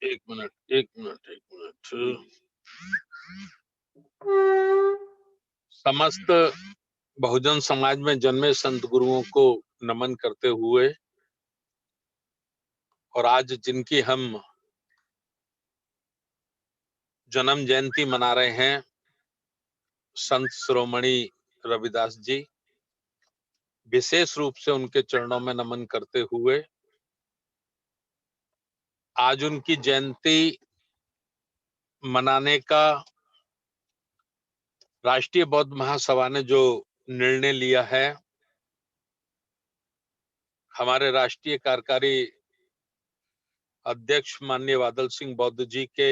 एक मिनट, एक मिनट, एक मिनट। समस्त बहुजन समाज में जन्मे संत गुरुओं को नमन करते हुए और आज जिनकी हम जन्म जयंती मना रहे हैं, संत शिरोमणि रविदास जी, विशेष रूप से उनके चरणों में नमन करते हुए आज उनकी जयंती मनाने का राष्ट्रीय बौद्ध महासभा ने जो निर्णय लिया है, हमारे राष्ट्रीय कार्यकारी अध्यक्ष माननीय बादल सिंह बौद्ध जी के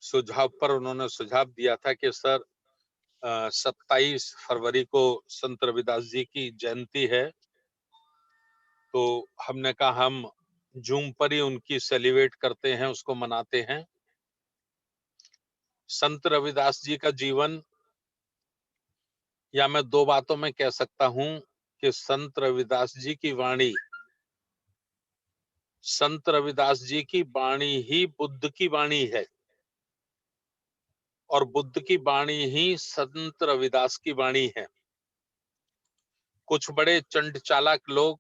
सुझाव पर उन्होंने सुझाव दिया था कि सर 27 फरवरी को संत रविदास जी की जयंती है, तो हमने कहा हम जूम पर ही उनकी सेलिब्रेट करते हैं, उसको मनाते हैं। संत रविदास जी का जीवन, या मैं दो बातों में कह सकता हूं कि संत रविदास जी की वाणी, संत रविदास जी की वाणी ही बुद्ध की वाणी है और बुद्ध की वाणी ही संत रविदास की वाणी है। कुछ बड़े चंड चालाक लोग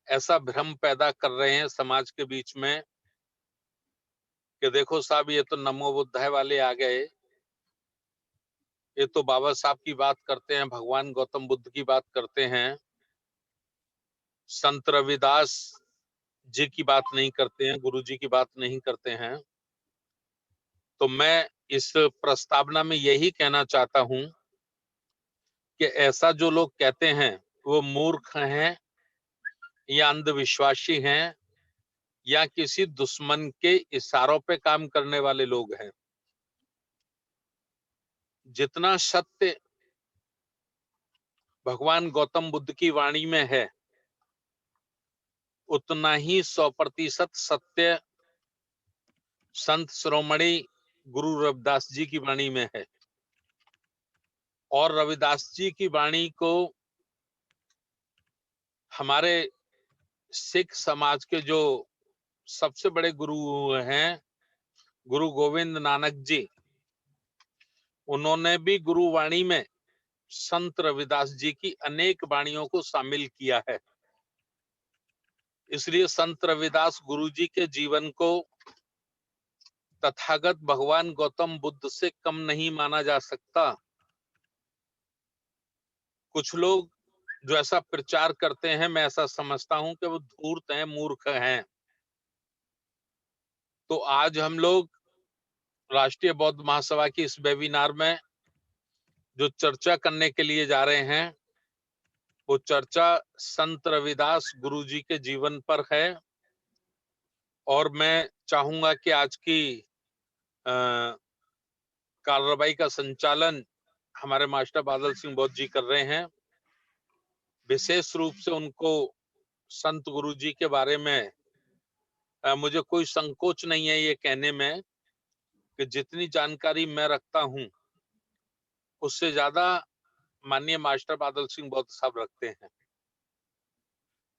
ऐसा भ्रम पैदा कर रहे हैं समाज के बीच में कि देखो साहब, ये तो नमो बुद्धाय वाले आ गए, ये तो बाबा साहब की बात करते हैं, भगवान गौतम बुद्ध की बात करते हैं, संत रविदास जी की बात नहीं करते हैं, गुरु जी की बात नहीं करते हैं। तो मैं इस प्रस्तावना में यही कहना चाहता हूं कि ऐसा जो लोग कहते हैं वो मूर्ख हैं या अंधविश्वासी हैं या किसी दुश्मन के इशारों पे काम करने वाले लोग हैं। जितना सत्य भगवान गौतम बुद्ध की वाणी में है, उतना ही 100% सत्य संत शिरोमणि गुरु रविदास जी की वाणी में है। और रविदास जी की वाणी को हमारे सिख समाज के जो सबसे बड़े गुरु हैं, गुरु गोविंद नानक जी, उन्होंने भी गुरुवाणी में संत रविदास जी की अनेक वाणियों को शामिल किया है। इसलिए संत रविदास गुरु जी के जीवन को तथागत भगवान गौतम बुद्ध से कम नहीं माना जा सकता। कुछ लोग जो ऐसा प्रचार करते हैं, मैं ऐसा समझता हूं कि वो धूर्त हैं, मूर्ख हैं। तो आज हम लोग राष्ट्रीय बौद्ध महासभा की इस वेबिनार में जो चर्चा करने के लिए जा रहे हैं, वो चर्चा संत रविदास गुरु जी के जीवन पर है। और मैं चाहूंगा कि आज की कार्रवाई का संचालन हमारे मास्टर बादल सिंह बौद्ध जी कर रहे हैं। विशेष रूप से उनको संत गुरु जी के बारे में मुझे कोई संकोच नहीं है ये कहने में कि जितनी जानकारी मैं रखता हूं, उससे ज्यादा माननीय मास्टर बादल सिंह बौद्ध साहब रखते हैं।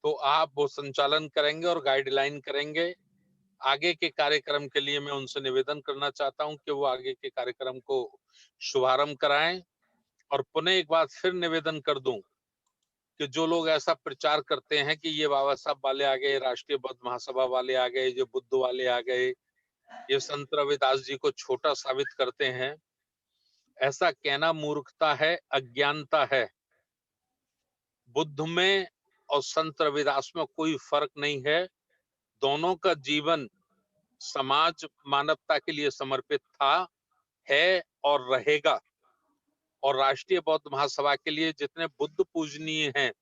तो आप वो संचालन करेंगे और गाइडलाइन करेंगे। आगे के कार्यक्रम के लिए मैं उनसे निवेदन करना चाहता हूं कि वो आगे के कार्यक्रम को शुभारंभ कराएं। और पुनः एक बार फिर निवेदन कर दूं कि जो लोग ऐसा प्रचार करते हैं कि ये बाबा साहब वाले आ गए, राष्ट्रीय बौद्ध महासभा वाले आ गए, जो बुद्ध वाले आ गए, ये संत रविदास जी को छोटा साबित करते हैं, ऐसा कहना मूर्खता है, अज्ञानता है। बुद्ध में और संत रविदास में कोई फर्क नहीं है। दोनों का जीवन समाज मानवता के लिए समर्पित था, है और रहेगा। और राष्ट्रीय बौद्ध महासभा के लिए जितने बुद्ध पूजनीय हैं,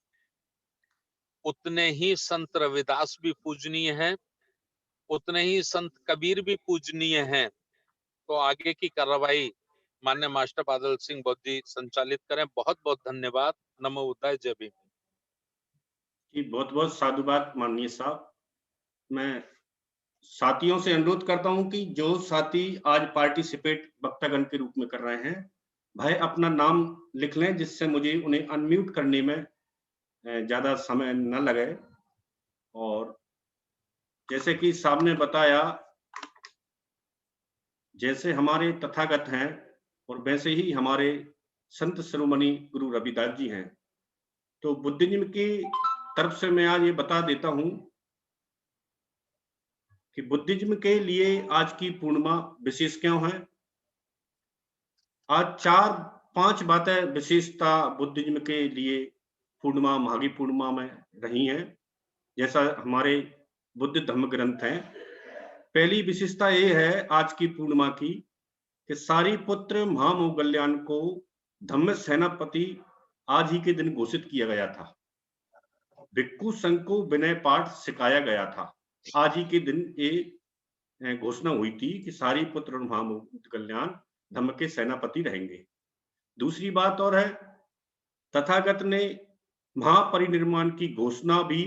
उतने ही संत रविदास भी पूजनीय हैं, उतने ही संत कबीर भी पूजनीय हैं। तो आगे की कार्रवाई माननीय मास्टर बादल सिंह बौद्ध जी संचालित करें। बहुत बहुत धन्यवाद। नमो बुद्धाय, जय भीम। जी, बहुत-बहुत साधुवाद माननीय साहब। मैं साथियों से अनुरोध करता हूं कि जो साथी आज पार्टिसिपेट वक्तागण के रूप में कर रहे हैं, भाई अपना नाम लिख लें, जिससे मुझे उन्हें अनम्यूट करने में ज़्यादा समय न लगे। और जैसे कि साहब ने बताया, जैसे हमारे तथागत हैं और वैसे ही हमारे संत शिरोमणि गुरु रविदास जी हैं। तो बुद्धिज्म की तरफ से मैं आज ये बता देता हूं कि बुद्धिज्म के लिए आज की पूर्णिमा विशेष क्यों है। आज 4-5 बातें विशेषता बुद्धिज्म के लिए पूर्णिमा, माघी पूर्णिमा में रही हैं, जैसा हमारे बुद्ध धर्म ग्रंथ हैं। पहली विशेषता ये है आज की पूर्णिमा की कि सारिपुत्र महामौगल्यान को धम्म सेनापति आज ही के दिन घोषित किया गया था। भिक्खु संघ को विनय पाठ सिखाया गया था। आज ही के दिन ये घोषणा हुई थी कि सारिपुत्र और महामौगल्यान धम्म के सेनापति रहेंगे। दूसरी बात और है, तथागत ने महापरिनिर्वाण की घोषणा भी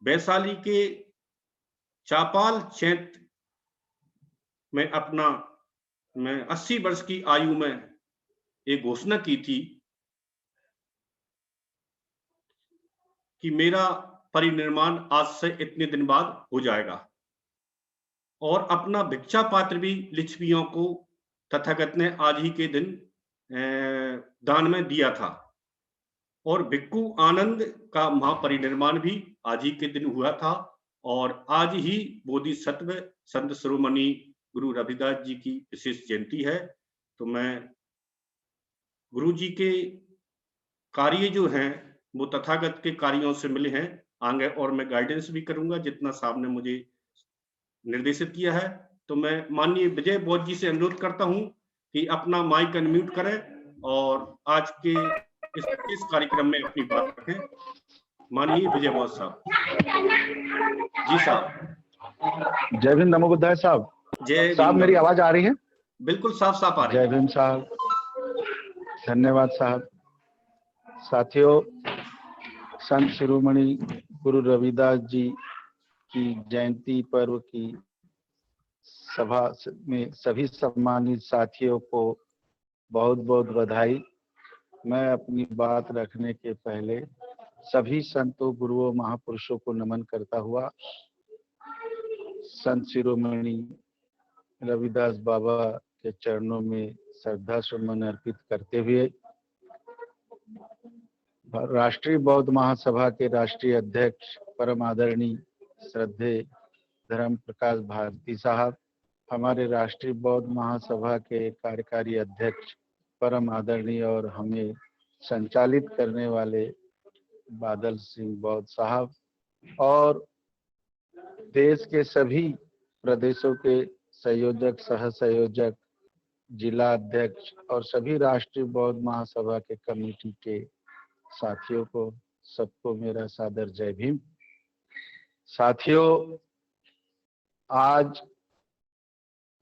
वैशाली के चापाल चैत्र में अपना 80 वर्ष की आयु में एक घोषणा की थी कि मेरा परिनिर्वाण आज से इतने दिन बाद हो जाएगा। और अपना भिक्षा पात्र भी लिच्छवियों को तथागत ने आज ही के दिन दान में दिया था। और भिक्खु आनंद का महापरिनिर्वाण भी आज ही के दिन हुआ था। और आज ही बोधिसत्व संत शिरोमणि गुरु रविदास जी की विशेष जयंती है। तो मैं गुरु जी के कार्य जो हैं वो तथागत के कार्यों से मिले हैं आगे, और मैं गाइडेंस भी करूंगा जितना साहब ने मुझे निर्देशित किया है। तो मैं माननीय विजय बौद्ध जी से अनुरोध करता हूं कि अपना माइक अनम्यूट करें और आज के इस कार्यक्रम में अपनी बात रखें। माननीय विजय बौद्ध साहब। जी साहब। जय भीम, नमो बुद्धाय साहब। जय साहब, मेरी आवाज आ रही है? बिल्कुल साफ आ रही है। जय भीम साहब, धन्यवाद साहब। साथियों, संत शिरोमणि गुरु रविदास जी की जयंती पर्व की सभा में सभी सम्मानित साथियों को बहुत बहुत बधाई। मैं अपनी बात रखने के पहले सभी संतों, गुरुओं, महापुरुषों को नमन करता हुआ संत शिरोमणि रविदास बाबा के चरणों में श्रद्धा सुमन अर्पित करते हुए राष्ट्रीय बौद्ध महासभा के राष्ट्रीय अध्यक्ष परम आदरणीय श्रद्धेय धर्म प्रकाश भारती साहब, हमारे राष्ट्रीय बौद्ध महासभा के कार्यकारी अध्यक्ष परम आदरणीय और हमें संचालित करने वाले बादल सिंह बौद्ध साहब, और देश के सभी प्रदेशों के संयोजक, सह संयोजक, जिला अध्यक्ष और सभी राष्ट्रीय बौद्ध महासभा के कमेटी के साथियों को, सबको मेरा सादर जय भीम। साथियों, आज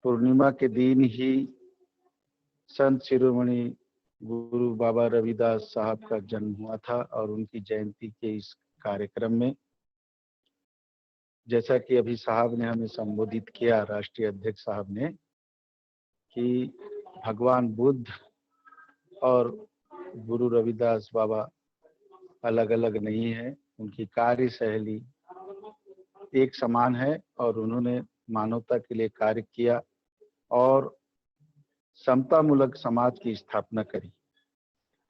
पूर्णिमा के दिन ही संत शिरोमणि गुरु बाबा रविदास साहब का जन्म हुआ था और उनकी जयंती के इस कार्यक्रम में, जैसा कि अभी साहब ने हमें संबोधित किया, राष्ट्रीय अध्यक्ष साहब ने, कि भगवान बुद्ध और गुरु रविदास बाबा अलग अलग नहीं है, उनकी कार्य शैली एक समान है और उन्होंने मानवता के लिए कार्य किया और समतामूलक समाज की स्थापना करी।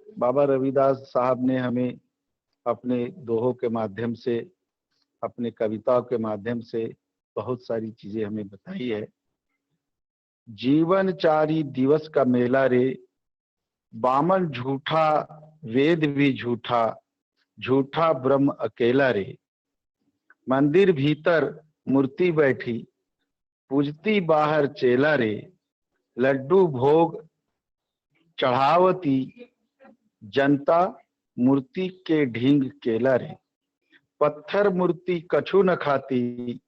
बाबा रविदास साहब ने हमें अपने दोहों के माध्यम से, अपने कविताओं के माध्यम से बहुत सारी चीजें हमें बताई है। जीवन चारी दिवस का मेला रे, बामन झूठा वेद भी झूठा, झूठा ब्रह्म अकेला रे। मंदिर भीतर मूर्ति बैठी, पूजती बाहर चेला रे। लड्डू भोग चढ़ावती, जनता मूर्ति के ढींग केला रे। पत्थर मूर्ति कछु न खाती,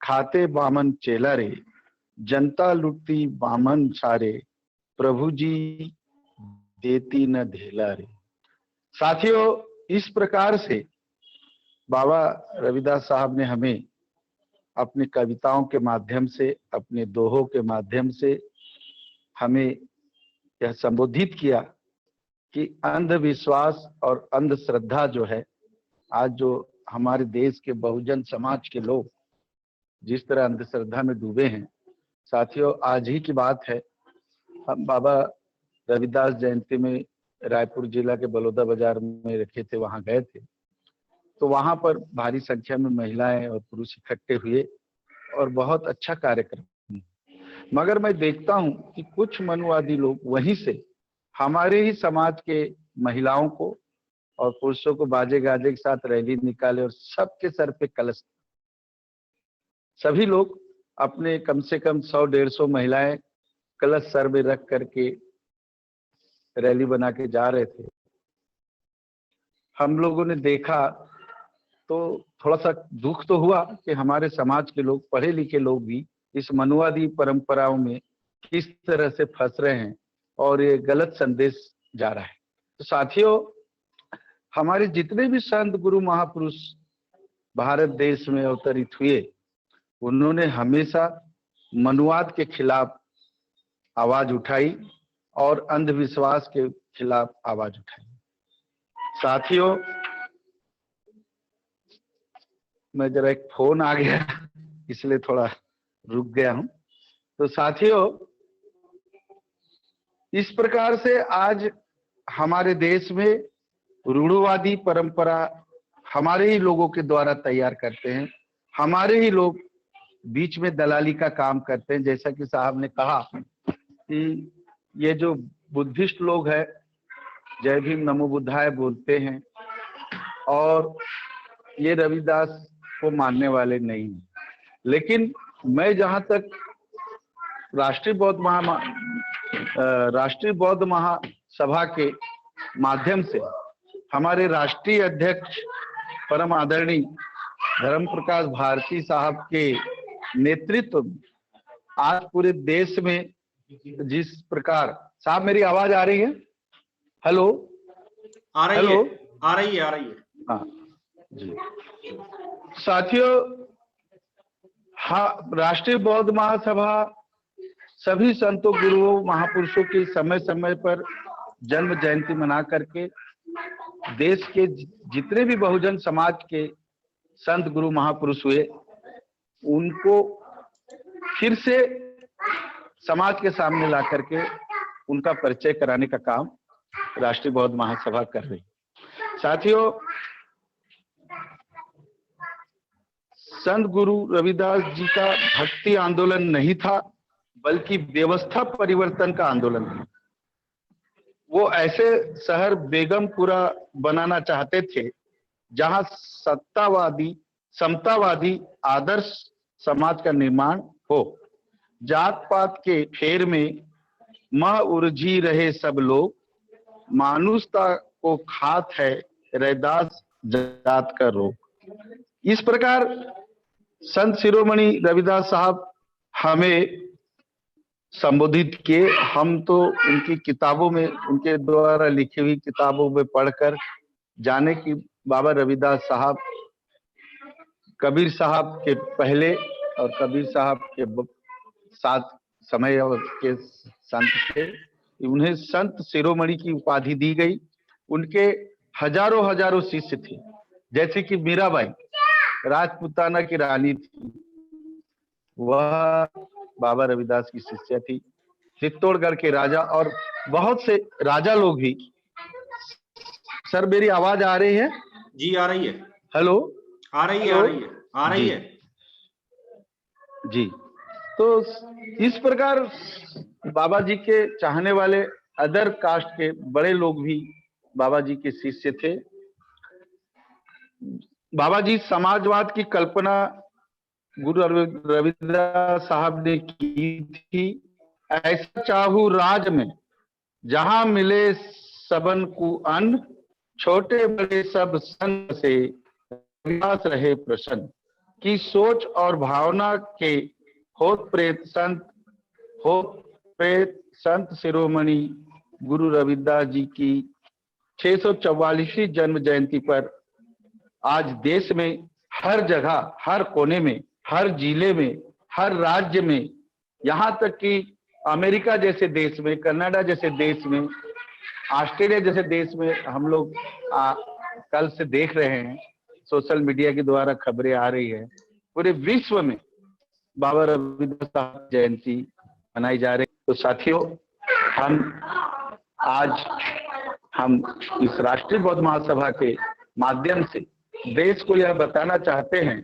खाते बामन चेला रे। जनता लुटती बामन सारे, प्रभु जी देती न धेला रे। साथियों, इस प्रकार से बाबा रविदास साहब ने हमें अपनी कविताओं के माध्यम से, अपने दोहों के माध्यम से हमें यह संबोधित किया कि अंधविश्वास और अंधश्रद्धा जो है, आज जो हमारे देश के बहुजन समाज के लोग जिस तरह अंधश्रद्धा में डूबे हैं। साथियों, आज ही की बात है, हम बाबा रविदास जयंती में रायपुर जिला के बलौदा बाजार में रखे थे, वहां गए थे। तो वहां पर भारी संख्या में महिलाएं और पुरुष इकट्ठे हुए और बहुत अच्छा कार्यक्रम। मगर मैं देखता हूं कि कुछ मनुवादी लोग वहीं से हमारे ही समाज के महिलाओं को और पुरुषों को बाजे गाजे के साथ रैली निकाले और सबके सर पे कलश। सभी लोग अपने कम से कम 100-150 महिलाएं कलश सर में रख करके रैली बना के जा रहे थे। हम लोगों ने देखा तो थोड़ा सा दुख तो हुआ कि हमारे समाज के लोग, पढ़े लिखे लोग भी इस मनुवादी परंपराओं में किस तरह से फंस रहे हैं और ये गलत संदेश जा रहा है। तो साथियों, हमारे जितने भी संत गुरु महापुरुष भारत देश में अवतरित हुए, उन्होंने हमेशा मनुवाद के खिलाफ आवाज उठाई और अंधविश्वास के खिलाफ आवाज उठाई। साथियों, मैं जरा एक फोन आ गया इसलिए थोड़ा रुक गया हूं। तो साथियों, इस प्रकार से आज हमारे देश में रूढ़वादी परंपरा हमारे ही लोगों के द्वारा तैयार करते हैं, हमारे ही लोग बीच में दलाली का काम करते हैं। जैसा कि साहब ने कहा कि ये जो बुद्धिस्ट लोग हैं, जय भीम नमो बुद्धाय बोलते हैं और ये रविदास को मानने वाले नहीं हैं। लेकिन मैं जहां तक राष्ट्रीय बौद्ध महासभा के माध्यम से हमारे राष्ट्रीय अध्यक्ष परम आदरणीय धर्म प्रकाश भारती साहब के नेतृत्व में आज पूरे देश में जिस प्रकार, साहब मेरी आवाज आ रही है? हेलो, आ रही हेलो? है, आ रही है। हाँ जी साथियों, हाँ, राष्ट्रीय बौद्ध महासभा सभी संतों, गुरुओं, महापुरुषों की समय समय पर जन्म जयंती मना करके देश के जितने भी बहुजन समाज के संत गुरु महापुरुष हुए, उनको फिर से समाज के सामने ला करके उनका परिचय कराने का काम राष्ट्रीय बौद्ध महासभा कर रही। साथियों, संत गुरु रविदास जी का भक्ति आंदोलन नहीं था, बल्कि व्यवस्था परिवर्तन का आंदोलन था। वो ऐसे शहर बेगमपुरा बनाना चाहते थे जहां सत्तावादी, समतावादी आदर्श समाज का निर्माण हो। जात पात के फेर में मां उलझी रहे सब लोग, मानुषता को खात है रैदास जात का रोग। इस प्रकार संत शिरोमणि रविदास साहब हमें संबोधित किए। हम तो उनकी किताबों में, उनके द्वारा लिखी हुई किताबों में पढ़कर जाने कि बाबा रविदास साहब कबीर साहब के पहले और कबीर साहब के साथ समय के संत थे। उन्हें संत शिरोमणि की उपाधि दी गई। उनके हजारों शिष्य थे, जैसे कि मीराबाई राजपूताना की रानी थी, वह बाबा रविदास की शिष्या थी। चित्तौड़गढ़ के राजा और बहुत से राजा लोग भी। सर मेरी आवाज आ रही है? जी आ रही है। हेलो? आ रही है। जी, तो इस प्रकार बाबा जी के चाहने वाले अदर कास्ट के बड़े लोग भी बाबा जी के शिष्य थे। बाबा जी समाजवाद की कल्पना गुरु रविदास साहब ने की थी। ऐसा चाहू राज में जहां मिले सबन को अन्न, छोटे बड़े सब संग से विकास रहे प्रसन्न। की सोच और भावना के होत प्रेत संत शिरोमणि गुरु रविदास जी की 644वीं जन्म जयंती पर आज देश में हर जगह, हर कोने में, हर जिले में, हर राज्य में, यहाँ तक कि अमेरिका जैसे देश में, कनाडा जैसे देश में, ऑस्ट्रेलिया जैसे देश में हम लोग कल से देख रहे हैं, सोशल मीडिया के द्वारा खबरें आ रही है। पूरे विश्व में बाबा रविदास साहब जयंती मनाई जा रही। तो साथियों, हम इस राष्ट्रीय बौद्ध महासभा के माध्यम से देश को यह बताना चाहते हैं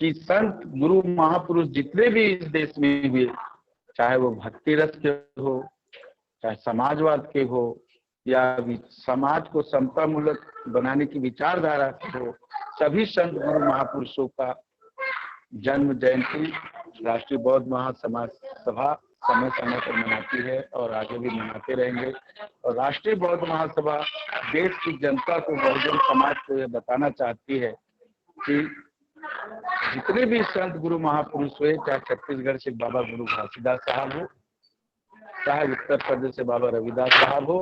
कि संत गुरु महापुरुष जितने भी इस देश में हुए, चाहे वो भक्ति रस के हो, चाहे समाजवाद के हो, या समाज को समता मूलक बनाने की विचारधारा के हो, सभी संत गुरु महापुरुषों का जन्म जयंती राष्ट्रीय बौद्ध महासभा समय समय पर मनाती है और आगे भी मनाते रहेंगे। और राष्ट्रीय बौद्ध महासभा देश की जनता को, बहुजन समाज को यह बताना चाहती है कि जितने भी संत गुरु महापुरुष हुए, चाहे छत्तीसगढ़ से बाबा गुरु घासीदास साहब हो, चाहे उत्तर प्रदेश से बाबा रविदास साहब हो,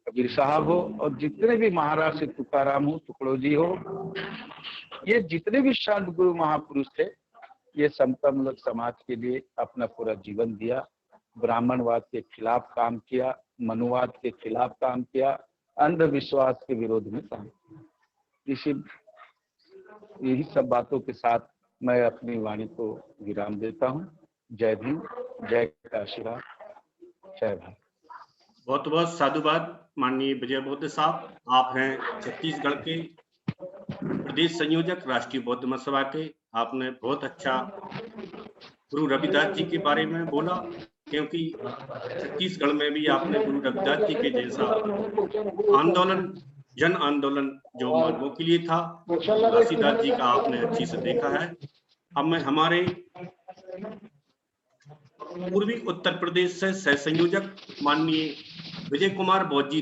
कबीर साहब हो, और जितने भी महाराष्ट्र से तुकाराम हो, तुकडोजी हो, ये जितने भी संत गुरु महापुरुष थे, ये समतामूलक समाज के लिए अपना पूरा जीवन दिया, ब्राह्मणवाद के खिलाफ काम किया, मनुवाद के खिलाफ काम किया, अंधविश्वास के विरोध में काम किया। यही सब बातों के साथ मैं अपनी वाणी को विराम देता हूँ। जय भीम, जय काशीराम, जय भारत। बहुत बहुत साधुवाद माननीय विजय बौद्ध साहब। आप हैं छत्तीसगढ़ के प्रदेश संयोजक राष्ट्रीय बौद्ध महासभा के। आपने बहुत अच्छा गुरु रविदास जी के बारे में बोला, क्योंकि छत्तीसगढ़ में भी आपने गुरु रविदास जी के जैसा आंदोलन, जन आंदोलन जो मानवों के लिए था, घासीदास जी का आपने अच्छी से देखा है। अब मैं हमारे पूर्वी उत्तर प्रदेश से सह संयोजक माननीय विजय कुमार बौद्ध जी,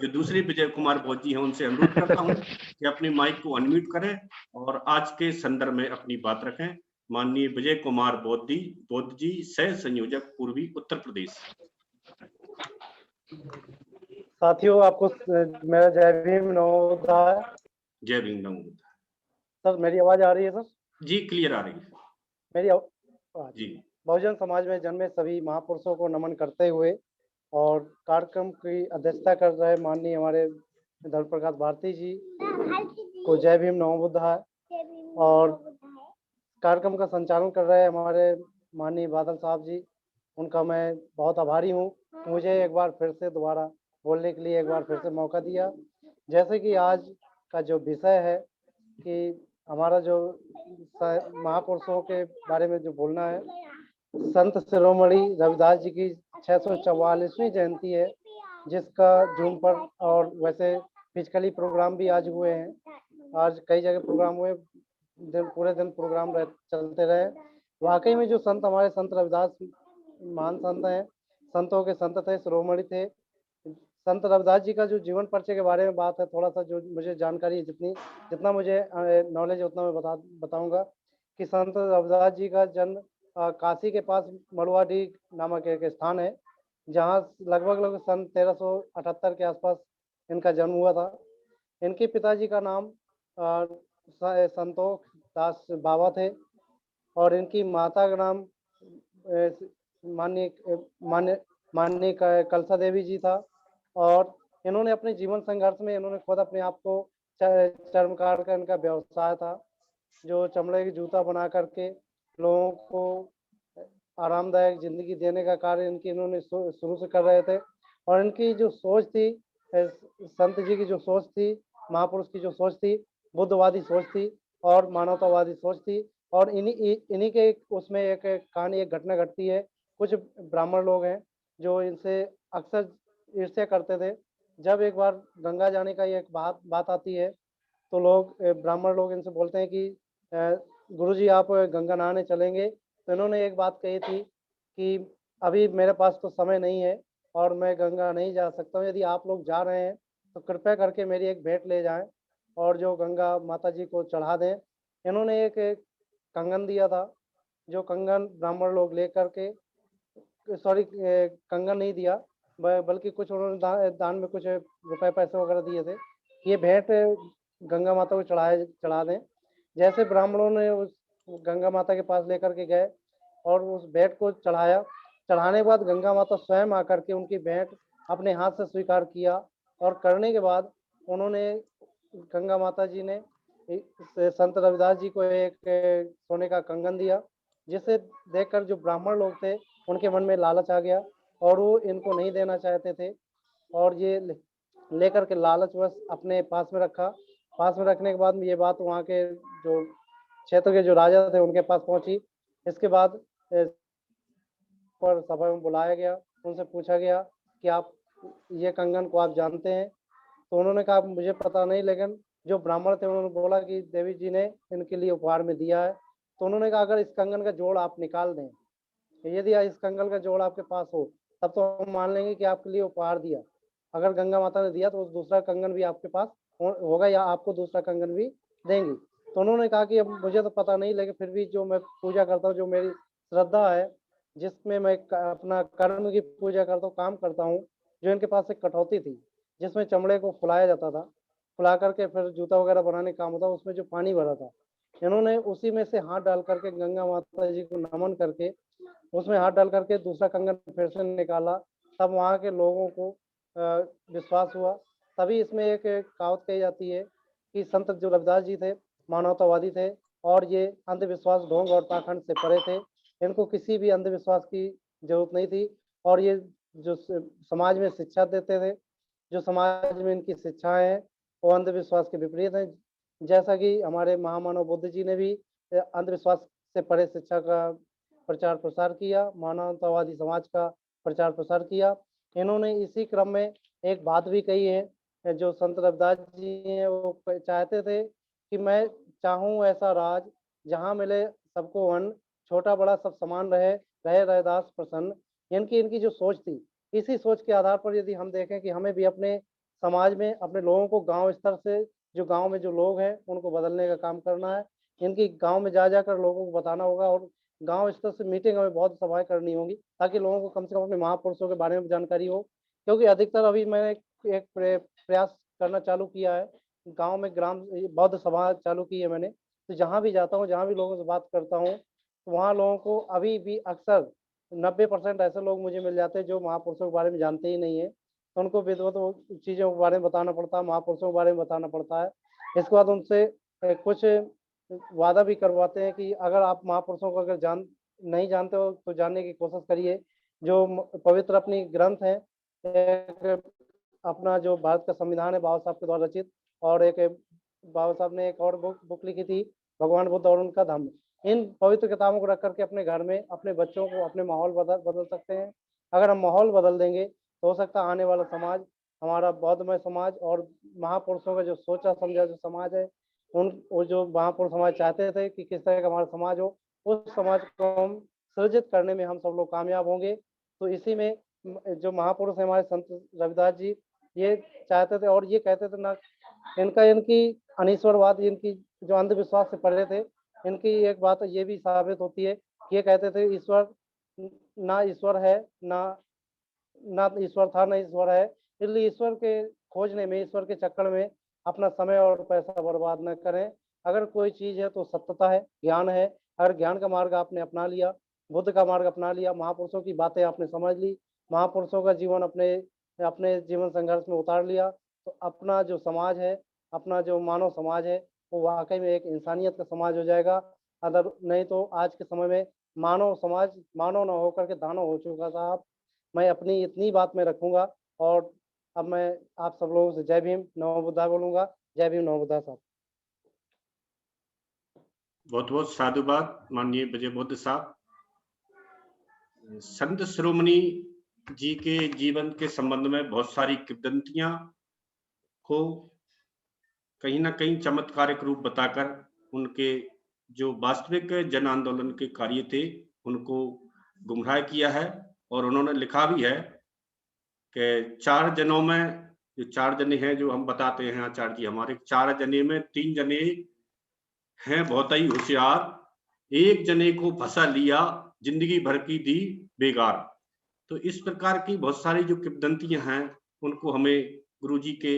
दूसरे विजय कुमार बौद्ध जी हैं, उनसे अनुरोध करता हूं कि अपने माइक को अनम्यूट करें और आज के संदर्भ में अपनी बात रखें। माननीय विजय कुमार बौद्ध जी, सह संयोजक पूर्वी उत्तर प्रदेश। साथियों, आपको मेरा जय भीम नमोबुद्धाय। जय भीम नमोबुद्धाय। सर, मेरी आवाज आ रही है सर? जी, क्लियर आ रही है मेरी आवाज जी। बहुजन समाज में जन्मे सभी महापुरुषों को नमन करते हुए और कार्यक्रम की अध्यक्षता कर रहे माननीय हमारे धर्म प्रकाश भारती जी को जय भीम नमोबुद्धाय। और कार्यक्रम का संचालन कर रहे हमारे माननीय बादल साहब जी, उनका मैं बहुत आभारी हूँ। मुझे एक बार फिर से दोबारा बोलने के लिए एक बार फिर से मौका दिया। जैसे कि आज का जो विषय है कि हमारा जो महापुरुषों के बारे में जो बोलना है, संत शिरोमणि रविदास जी की 644वीं जयंती है, जिसका जूम पर और वैसे फिजिकली प्रोग्राम भी आज हुए हैं। आज कई जगह प्रोग्राम हुए, पूरे दिन प्रोग्राम चलते रहे। वाकई में जो संत हमारे संत रविदास महान संत हैं, संतों के संत थे, शिरोमणि थे। संत रविदास जी का जो जीवन परिचय के बारे में बात है, थोड़ा सा जो मुझे जानकारी है, जितना मुझे नॉलेज है उतना मैं बताऊंगा कि संत रविदास जी का जन्म काशी के पास मड़ुआडीह नामक एक स्थान है, जहाँ लगभग सन 1378 के आसपास इनका जन्म हुआ था। इनके पिताजी का नाम संतोष दास बाबा थे और इनकी माता का नाम माननीय कलसा देवी जी था। और इन्होंने अपने जीवन संघर्ष में इन्होंने खुद अपने आप को चर्मकार का इनका व्यवसाय था, जो चमड़े की जूता बना करके लोगों को आरामदायक जिंदगी देने का कार्य इन्होंने शुरू से कर रहे थे। और इनकी जो सोच थी, संत जी की जो सोच थी, महापुरुष की जो सोच थी, बुद्धवादी सोच थी और मानवतावादी सोच थी। और इन्हीं के उसमें एक कहानी, एक घटना घटती है। कुछ ब्राह्मण लोग हैं जो इनसे अक्सर ईर्ष्या करते थे। जब एक बार गंगा जाने का एक बात आती है, तो ब्राह्मण लोग इनसे बोलते हैं कि गुरुजी आप गंगा नहाने चलेंगे। तो इन्होंने एक बात कही थी कि अभी मेरे पास तो समय नहीं है और मैं गंगा नहीं जा सकता हूँ। यदि आप लोग जा रहे हैं तो कृपया करके मेरी एक भेंट ले जाएं और जो गंगा माता जी को चढ़ा दें। इन्होंने एक कंगन दिया था, जो कंगन ब्राह्मण लोग लेकर के, कंगन नहीं दिया बल्कि कुछ उन्होंने दान में कुछ रुपए पैसे वगैरह दिए थे। ये भेंट गंगा माता को चढ़ा दें। जैसे ब्राह्मणों ने उस गंगा माता के पास लेकर के गए और उस भेंट को चढ़ाया, चढ़ाने के बाद गंगा माता स्वयं आकर के उनकी भेंट अपने हाथ से स्वीकार किया और करने के बाद उन्होंने, गंगा माता जी ने संत रविदास जी को एक सोने का कंगन दिया, जिसे देखकर जो ब्राह्मण लोग थे उनके मन में लालच आ गया और वो इनको नहीं देना चाहते थे, और ये लेकर के लालचवश अपने पास में रखा। पास में रखने के बाद ये बात वहाँ के जो क्षेत्र के जो राजा थे उनके पास पहुंची। इसके बाद पर सभा में बुलाया गया, उनसे पूछा गया कि आप ये कंगन को आप जानते हैं? तो उन्होंने कहा मुझे पता नहीं, लेकिन जो ब्राह्मण थे उन्होंने बोला कि देवी जी ने इनके लिए उपहार में दिया है। तो उन्होंने कहा अगर इस कंगन का जोड़ आप निकाल दें, यदि इस कंगन का जोड़ आपके पास हो, तब तो हम मान लेंगे कि आपके लिए उपहार दिया। अगर गंगा माता ने दिया तो दूसरा कंगन भी आपके पास होगा या आपको दूसरा कंगन भी देंगी। तो उन्होंने कहा कि अब मुझे तो पता नहीं, लेकिन फिर भी जो मैं पूजा करता हूँ, जो मेरी श्रद्धा है, जिसमें मैं अपना कर्म की पूजा करता हूँ, काम करता हूँ, जो इनके पास एक कठौती थी जिसमें चमड़े को फुलाया जाता था, फुला करके फिर जूता वगैरह बनाने का काम होता, उसमें जो पानी भरा था, इन्होंने उसी में से हाथ डाल करके गंगा माता जी को नमन करके उसमें हाथ डाल करके दूसरा कंगन फिर से निकाला। तब वहाँ के लोगों को विश्वास हुआ। तभी इसमें एक कहावत कही जाती है कि संत जो रविदास जी थे मानवतावादी थे और ये अंधविश्वास, ढोंग और पाखंड से परे थे। इनको किसी भी अंधविश्वास की जरूरत नहीं थी और ये जो समाज में शिक्षा देते थे, जो समाज में इनकी शिक्षाएं हैं वो अंधविश्वास के विपरीत है। जैसा कि हमारे महामानव बुद्ध जी ने भी अंधविश्वास से परे शिक्षा का प्रचार प्रसार किया, मानवतावादी समाज का प्रचार प्रसार किया। इन्होंने इसी क्रम में एक बात भी कही है, जो संत रविदास जी हैं वो चाहते थे कि मैं चाहूँ ऐसा राज जहाँ मिले सबको अन्न, छोटा बड़ा सब समान रहे, रहे रैदास प्रसन्न। इनकी जो सोच थी, इसी सोच के आधार पर यदि हम देखें कि हमें भी अपने समाज में अपने लोगों को गांव स्तर से, जो गांव में जो लोग हैं उनको बदलने का काम करना है। इनकी गांव में जा जाकर लोगों को बताना होगा और गांव स्तर से मीटिंग हमें बहुत सभाएं करनी होगी ताकि लोगों को कम से कम अपने महापुरुषों के बारे में जानकारी हो। क्योंकि अधिकतर अभी मैंने एक प्रयास करना चालू किया है, गांव में ग्राम बौद्ध सभा चालू की है मैंने। तो जहाँ भी जाता हूँ, जहाँ भी लोगों से बात करता हूँ, तो वहाँ लोगों को अभी भी अक्सर 90% ऐसे लोग मुझे मिल जाते हैं जो महापुरुषों के बारे में जानते ही नहीं है। तो उनको विधिवत चीज़ों के बारे में बताना पड़ता है, महापुरुषों के बारे में बताना पड़ता है। इसके बाद उनसे कुछ वादा भी करवाते हैं कि अगर आप महापुरुषों को अगर नहीं जानते हो तो जानने की कोशिश करिए। जो पवित्र अपनी ग्रंथ है, अपना जो भारत का संविधान है बाबा साहब के द्वारा रचित, और एक बाबा साहब ने एक और बुक लिखी थी भगवान बुद्ध और उनका धम्म। इन पवित्र किताबों को रख करके अपने घर में अपने बच्चों को अपने माहौल बदल सकते हैं। अगर हम माहौल बदल देंगे तो हो सकता है आने वाला समाज हमारा बौद्धमय समाज और महापुरुषों का जो सोचा समझा जो समाज है, वो जो महापुरुष समाज चाहते थे कि किस तरह का हमारा समाज हो, उस समाज को हम सृजित करने में हम सब लोग कामयाब होंगे। तो इसी में जो महापुरुष है हमारे संत रविदास जी, ये चाहते थे और ये कहते थे ना, इनकी अनीश्वरवाद, इनकी जो अंधविश्वास से परे थे, इनकी एक बात ये भी साबित होती है कि ये कहते थे ईश्वर ना ईश्वर है, ना ईश्वर था ना ईश्वर है। इसलिए ईश्वर के खोजने में, ईश्वर के चक्कर में अपना समय और पैसा बर्बाद न करें। अगर कोई चीज है तो सत्यता है, ज्ञान है। अगर ज्ञान का मार्ग आपने अपना लिया, बुद्ध का मार्ग अपना लिया, महापुरुषों की बातें आपने समझ ली, महापुरुषों का जीवन अपने जीवन संघर्ष में उतार लिया, तो अपना जो समाज है, अपना जो मानव समाज है, वो वाकई में एक इंसानियत का समाज हो जाएगा। अगर नहीं तो आज के समय में मानव समाज मानव न होकर के दानव हो चुका साहब। मैं अपनी इतनी बात में रखूंगा और अब मैं आप सब लोगों से जय भीम नमो बुद्धा बोलूंगा। जय भीम नमो बुद्धा साहब। बहुत बहुत साधुवाद माननीय विजय बुद्ध साहब। संत शिरोमणि जी के जीवन के संबंध में बहुत सारी किंवदंतियां को कहीं ना कहीं चमत्कारिक रूप बताकर उनके जो वास्तविक जन आंदोलन के कार्य थे उनको गुमराह किया है। और उन्होंने लिखा भी है कि 4 जनों में, जो 4 जने हैं जो हम बताते हैं आचार्य जी हमारे, 4 जने में 3 जने हैं बहुत ही होशियार, 1 जने को फंसा लिया, जिंदगी भर की दी बेगार। तो इस प्रकार की बहुत सारी जो किंवदंतियां हैं उनको हमें गुरुजी के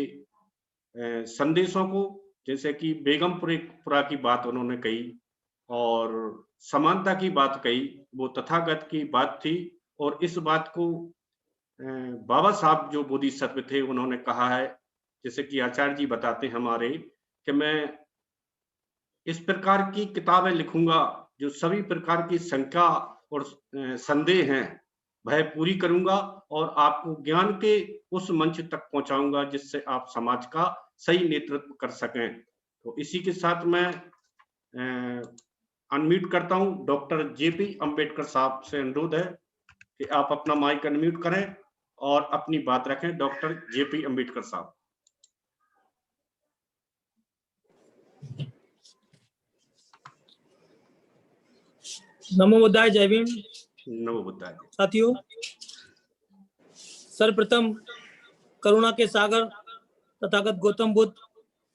संदेशों को, जैसे कि बेगमपुरा की बात उन्होंने कही और समानता की बात कही, वो तथागत की बात थी। और इस बात को बाबा साहब जो बोधिसत्व थे उन्होंने कहा है, जैसे कि आचार्य जी बताते हैं हमारे कि मैं इस प्रकार की किताबें लिखूंगा जो सभी प्रकार की शंका और संदेह हैं वह पूरी करूंगा और आपको ज्ञान के उस मंच तक पहुंचाऊंगा जिससे आप समाज का सही नेतृत्व कर सकें। तो इसी के साथ मैं अनम्यूट करता हूं। डॉक्टर जेपी अंबेडकर साहब से अनुरोध है कि आप अपना माइक अनम्यूट करें और अपनी बात रखें। डॉक्टर जेपी अंबेडकर साहब। नमो बुद्धाय, जय भीम। नमो बुद्धाय। साथियों, सर्वप्रथम करुणा के सागर तथागत गौतम बुद्ध,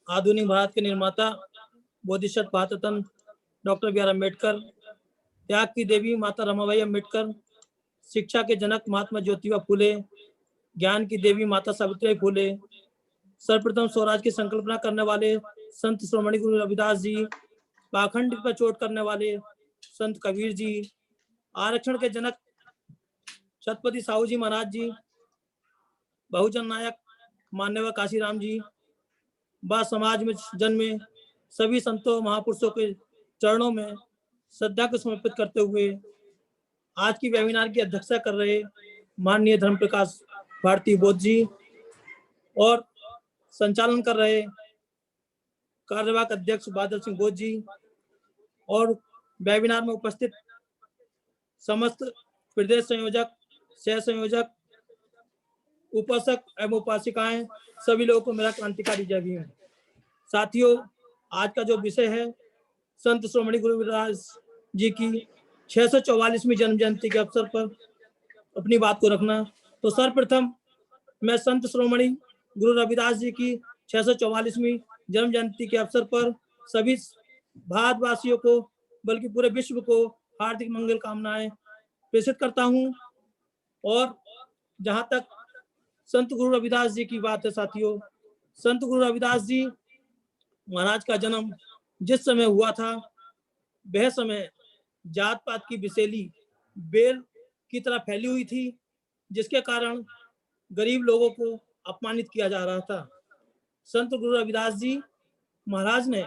आधुनिक भारत के निर्माता, बोधिसत्व Bharat Ratna doctor B R Ambedkar, त्याग की देवी माता रमाबाई अम्बेडकर, शिक्षा के जनक महात्मा ज्योतिबा फूले, ज्ञान की देवी माता सावित्रीबाई फूले, सर्वप्रथम स्वराज की संकल्पना करने वाले संत श्रोमणी गुरु रविदास जी, पाखंड पर चोट करने वाले संत कबीर जी, आरक्षण के जनक छत्रपति साहू जी महाराज जी, बहुजन नायक माननीय काशीराम जी, व समाज में जन्मे सभी संतों महापुरुषों के चरणों में श्रद्धा को समर्पित करते हुए आज की वेबिनार की अध्यक्षता कर रहे माननीय धर्म प्रकाश भारती बोध जी और संचालन कर रहे कार्यवाहक अध्यक्ष बादल सिंह बोध जी और वेबिनार में उपस्थित समस्त प्रदेश संयोजक, सह संयोजक, उपासक एवं उपासिकाएं, सभी लोगों को मेरा क्रांतिकारी जय भीम। साथियों, आज का जो विषय है संत श्रोमणी गुरु रविदास जी की 644वीं जन्म जयंती के अवसर पर अपनी बात को रखना। तो सर्वप्रथम मैं संत श्रोमणी गुरु रविदास जी की 644वीं जन्म जयंती के अवसर पर सभी भारतवासियों को बल्कि पूरे विश्व को हार्दिक मंगल कामनाएं प्रेषित करता हूं। और जहां तक संत गुरु रविदास जी की बात है साथियों, संत गुरु रविदास जी महाराज का जन्म जिस समय हुआ था वह समय जात पात की विषैली बेल की तरह फैली हुई थी, जिसके कारण गरीब लोगों को अपमानित किया जा रहा था। संत गुरु रविदास जी महाराज ने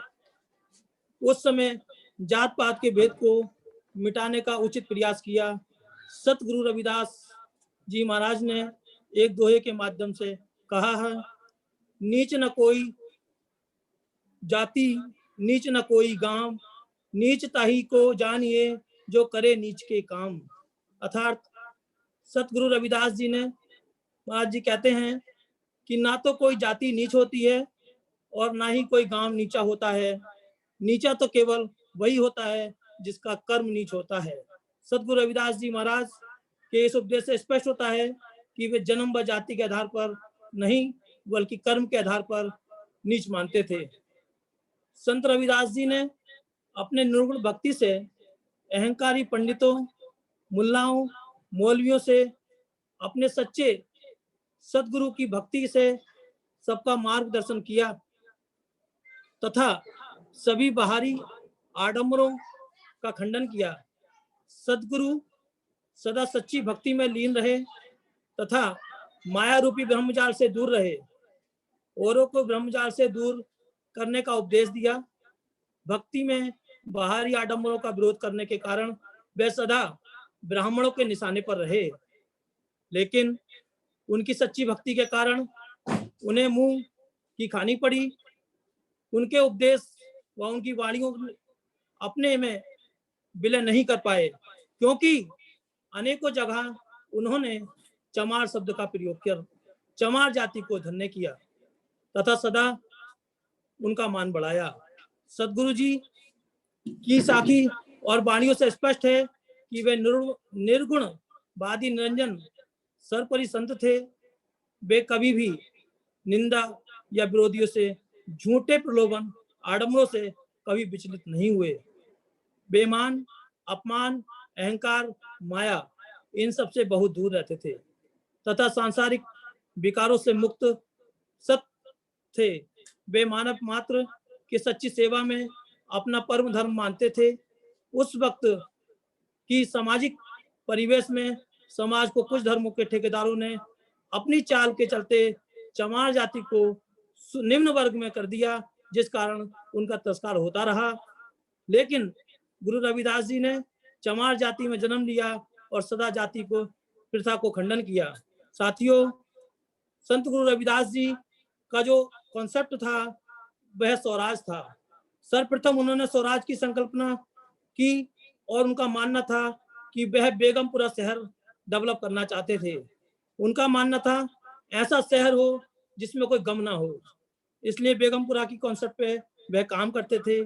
उस समय जात पात के भेद को मिटाने का उचित प्रयास किया। सतगुरु रविदास जी महाराज ने एक दोहे के माध्यम से कहा है, नीच न कोई जाति, नीच न कोई गांव, नीच ताही को जानिए जो करे नीच के काम। अर्थात सतगुरु रविदास जी ने महाराज जी कहते हैं कि ना तो कोई जाति नीच होती है और ना ही कोई गांव नीचा होता है। नीचा तो केवल वही होता है जिसका कर्म नीच होता है। सतगुरु रविदास जी महाराज के इस उपदेश से स्पष्ट होता है कि वे जन्म व जाति के आधार पर नहीं बल्कि कर्म के आधार पर नीच मानते थे। संत रविदास जी ने अपने निर्गुण भक्ति से अहंकारी पंडितों, मुल्लाओं, मौलवियों से अपने सच्चे सतगुरु की भक्ति से सबका मार्गदर्शन किया तथा सभी बाहरी आडंबरों का खंडन किया। सतगुरु सदा सच्ची भक्ति में लीन रहे तथा माया रूपी ब्रह्मजाल से दूर रहे, औरों को ब्रह्मजाल से दूर करने का उपदेश दिया। भक्ति में बाहरी आडंबरों का विरोध करने के कारण वे सदा ब्राह्मणों के निशाने पर रहे, लेकिन उनकी सच्ची भक्ति के कारण उन्हें मुंह की खानी पड़ी। उनके उपदेश व उनकी वाणियों अपने में विलय नहीं कर पाए, क्योंकि अनेकों जगह उन्होंने चमार शब्द का प्रयोग कर चमार जाति को धन्य किया तथा सदा उनका मान बढ़ाया। सतगुरु जी की साखी और वाणियों से स्पष्ट है कि वे निर्गुण वादी निरंजन सर्वपरि संत थे। वे कभी भी निंदा या विरोधियों से, झूठे प्रलोभन, आडंबरों से कभी विचलित नहीं हुए। बेमान, अपमान, अहंकार, माया इन सब से बहुत दूर रहते थे तथा सांसारिक विकारों से मुक्त सत थे। वे मानव मात्र की सच्ची सेवा में अपना परम धर्म मानते थे। उस वक्त की सामाजिक परिवेश में समाज को कुछ धर्मों के ठेकेदारों ने अपनी चाल के चलते चमार जाति को निम्न वर्ग में कर दिया, जिस कारण उनका तिरस्कार होता रहा लेकिन गुरु रविदास जी ने चमार जाति में जन्म लिया और सदा जाति को प्रथा को खंडन किया। साथियों, संत गुरु रविदास जी का जो कॉन्सेप्ट था वह स्वराज था। सर्वप्रथम उन्होंने स्वराज की संकल्पना की और उनका मानना था कि वह बेगमपुरा शहर डेवलप करना चाहते थे। उनका मानना था ऐसा शहर हो जिसमें कोई गम ना हो, इसलिए बेगमपुरा की कॉन्सेप्ट पे वह काम करते थे।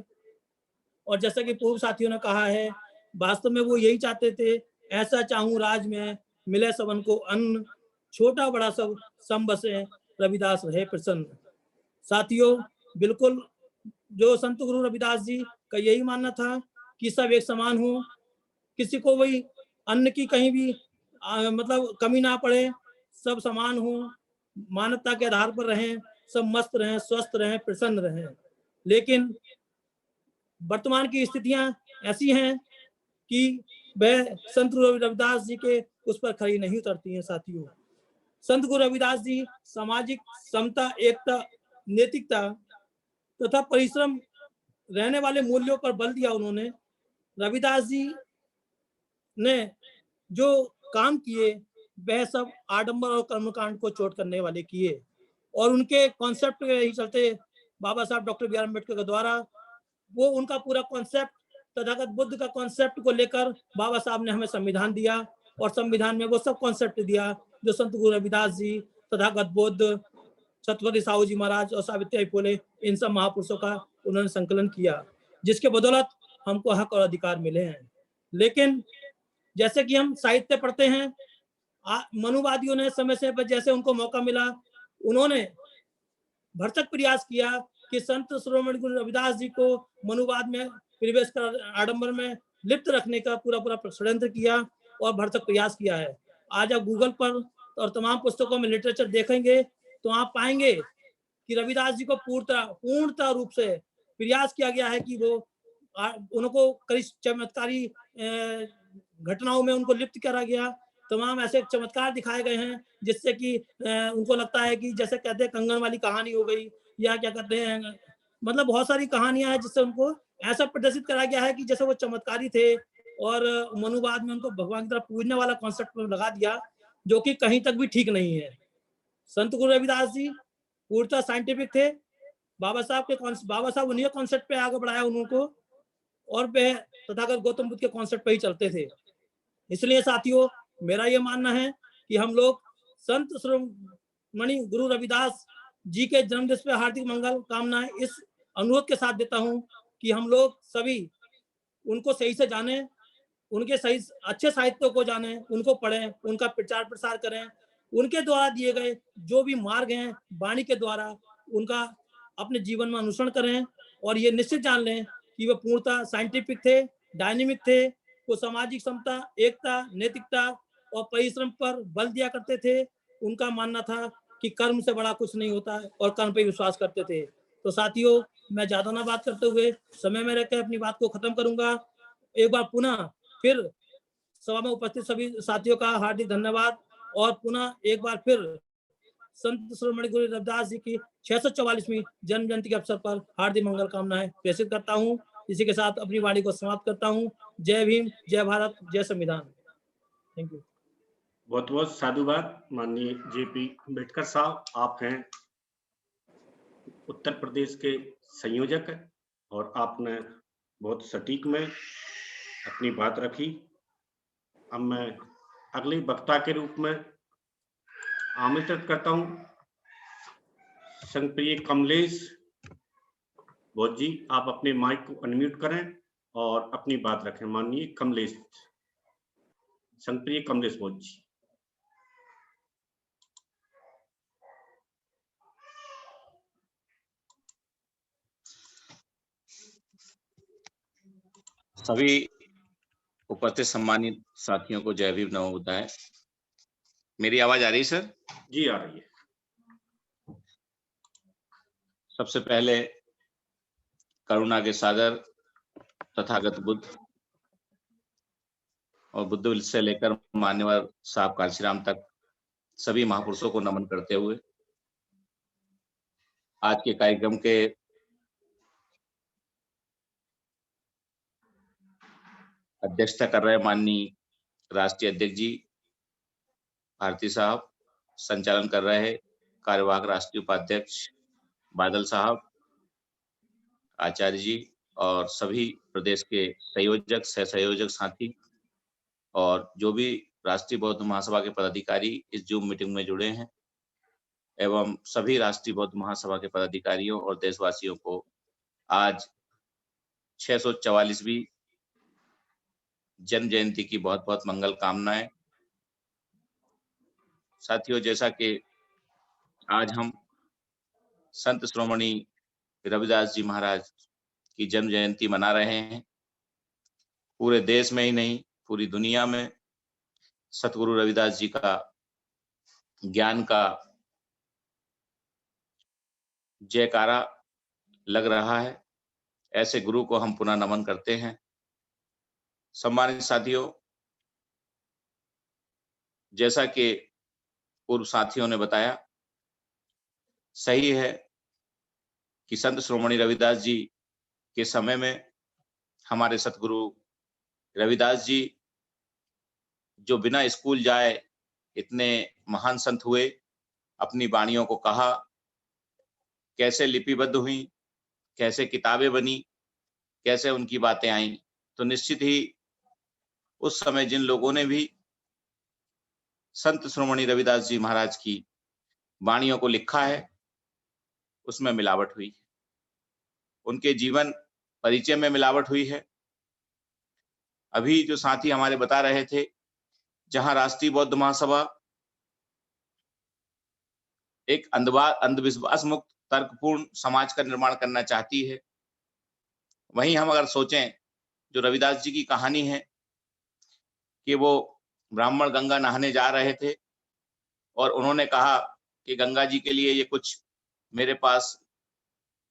और जैसा कि पूर्व साथियों ने कहा है, वास्तव में वो यही चाहते थे, ऐसा चाहूं राज में मिले सबन को अन्न, छोटा बड़ा सब सम बसे रविदास रहे प्रसन्न। साथियों, बिल्कुल जो संत गुरु रविदास जी का यही मानना था कि सब एक समान हो, किसी को वही अन्न की कहीं भी मतलब कमी ना पड़े, सब समान हो, मानवता के आधार पर रहें, सब मस्त रहें, स्वस्थ रहें, प्रसन्न रहें। लेकिन वर्तमान की स्थितियां ऐसी हैं कि वह संत गुरु रविदास जी के उस पर खरी नहीं उतरती हैं। साथियों, संत गुरु रविदास जी सामाजिक समता, एकता, नैतिकता तथा परिश्रम रहने वाले मूल्यों पर बल दिया। उन्होंने रविदास जी ने जो काम किए वह सब आडंबर और कर्मकांड को चोट करने वाले किए, और उनके कॉन्सेप्ट के ही चलते बाबा साहब डॉक्टर बी आर अम्बेडकर के द्वारा वो उनका पूरा कॉन्सेप्ट तथागत बुद्ध का कॉन्सेप्ट को लेकर बाबा साहब ने हमें संविधान दिया, और संविधान में वो सब कॉन्सेप्ट दिया जो संत गुरु रविदास जी, तथागत बुद्ध, छत्रपति साहू जी महाराज और सावित्रीबाई फुले, इन सब महापुरुषों का उन्होंने संकलन किया, जिसके बदौलत हमको हक और अधिकार मिले हैं। लेकिन जैसे कि हम साहित्य पढ़ते हैं, मनुवादियों ने समय से जैसे उनको मौका मिला, उन्होंने भरसक प्रयास किया कि संत शिरोमणि गुरु रविदास जी को मनुवाद में प्रवेश कर आडंबर में लिप्त रखने का पूरा षड्यंत्र किया और भरसक प्रयास किया है। आज आप गूगल पर और तमाम पुस्तकों में लिटरेचर देखेंगे तो आप पाएंगे कि रविदास जी को पूर्णतः रूप से प्रयास किया गया है कि वो उनको कई चमत्कारी घटनाओं में उनको लिप्त करा गया। तमाम ऐसे चमत्कार दिखाए गए हैं जिससे कि उनको लगता है कि जैसे कहते हैं कंगन वाली कहानी हो गई, या क्या कहते हैं, मतलब बहुत सारी कहानियां हैं जिससे उनको ऐसा प्रदर्शित करा गया है कि जैसे वो चमत्कारी थे, और मनुवाद में उनको भगवान की तरफ पूजने वाला कॉन्सेप्ट लगा दिया, जो कि कहीं तक भी ठीक नहीं है। संत गुरु रविदास जी पूर्णतः साइंटिफिक थे। बाबा साहब उन्हीं कॉन्सेप्ट पे आगे बढ़ाया उनको, और वह तथागत गौतम बुद्ध के कॉन्सेप्ट पे ही चलते थे। इसलिए साथियों, मेरा ये मानना है कि हम लोग संत शिरोमणि गुरु रविदास जी के जन्मदिवस पे हार्दिक मंगल कामनाएं इस अनुरोध के साथ देता हूं कि हम लोग सभी उनको सही से जाने, उनके सही अच्छे साहित्यों को जाने, उनको पढ़ें, उनका प्रचार प्रसार करें, उनके द्वारा दिए गए जो भी मार्ग हैं वाणी के द्वारा उनका अपने जीवन में अनुसरण करें, और ये निश्चित जान लें कि वे पूर्णतः साइंटिफिक थे, डायनेमिक थे, वो सामाजिक समता, एकता, नैतिकता और परिश्रम पर बल दिया करते थे। उनका मानना था कि कर्म से बड़ा कुछ नहीं होता है, और कर्म पे विश्वास करते थे। तो साथियों, मैं ज्यादा ना बात करते हुए समय में रहकर अपनी बात को खत्म करूंगा। एक बार पुनः फिर सभा में उपस्थित सभी साथियों का हार्दिक धन्यवाद, और पुनः एक बार फिर संत शिरोमणि गुरु रविदास जी की 644वीं जन्म जयंती के अवसर पर हार्दिक मंगल कामनाएं प्रेषित करता हूं। इसी के साथ अपनी वाणी को समाप्त करता हूं। जय भीम, जय भारत, जय संविधान। Thank you. बहुत बहुत साधुवाद माननीय जेपी अम्बेडकर साहब। आप हैं उत्तर प्रदेश के संयोजक और आपने बहुत सटीक में अपनी बात रखी। अब मैं अगले वक्ता के रूप में आमंत्रित करता हूं संप्रिय कमलेश बोध जी। आप अपने माइक को अनम्यूट करें और अपनी बात रखें। माननीय कमलेश, संप्रिय कमलेश बोध जी। सभी उपस्थित सम्मानित साथियों को जय भीम, नमो बुद्धाय। मेरी आवाज आ रही है सर? जी, आ रही है। सबसे पहले करुणा के सागर तथागत बुद्ध और बुद्ध से लेकर मान्यवर साहब कांशीराम तक सभी महापुरुषों को नमन करते हुए आज के कार्यक्रम के अध्यक्षता कर रहे माननीय राष्ट्रीय अध्यक्ष जी भारती साहब, संचालन कर रहे कार्यवाहक राष्ट्रीय उपाध्यक्ष बादल साहब, आचार्य जी और सभी प्रदेश के संयोजक, सह संयोजक साथी और जो भी राष्ट्रीय बौद्ध महासभा के पदाधिकारी इस जूम मीटिंग में जुड़े हैं एवं सभी राष्ट्रीय बौद्ध महासभा के पदाधिकारियों और देशवासियों को आज 644वीं जन्म जयंती की बहुत बहुत मंगल कामनाएं। साथियों, जैसा कि आज हम संत श्रोमणी रविदास जी महाराज की जन्म जयंती मना रहे हैं, पूरे देश में ही नहीं पूरी दुनिया में सतगुरु रविदास जी का ज्ञान का जयकारा लग रहा है। ऐसे गुरु को हम पुनः नमन करते हैं। सम्मानित साथियों, जैसा कि पूर्व साथियों ने बताया, सही है कि संत श्रोमणी रविदास जी के समय में हमारे सतगुरु रविदास जी जो बिना स्कूल जाए इतने महान संत हुए, अपनी वाणियों को कहा, कैसे लिपिबद्ध हुई, कैसे किताबें बनी, कैसे उनकी बातें आई, तो निश्चित ही उस समय जिन लोगों ने भी संत श्रोमणी रविदास जी महाराज की वाणियों को लिखा है उसमें मिलावट हुई, उनके जीवन परिचय में मिलावट हुई है। अभी जो साथी हमारे बता रहे थे, जहां राष्ट्रीय बौद्ध महासभा एक अंधविश्वास मुक्त तर्कपूर्ण समाज का निर्माण करना चाहती है, वहीं हम अगर सोचें जो रविदास जी की कहानी है कि वो ब्राह्मण गंगा नहाने जा रहे थे और उन्होंने कहा कि गंगा जी के लिए ये कुछ मेरे पास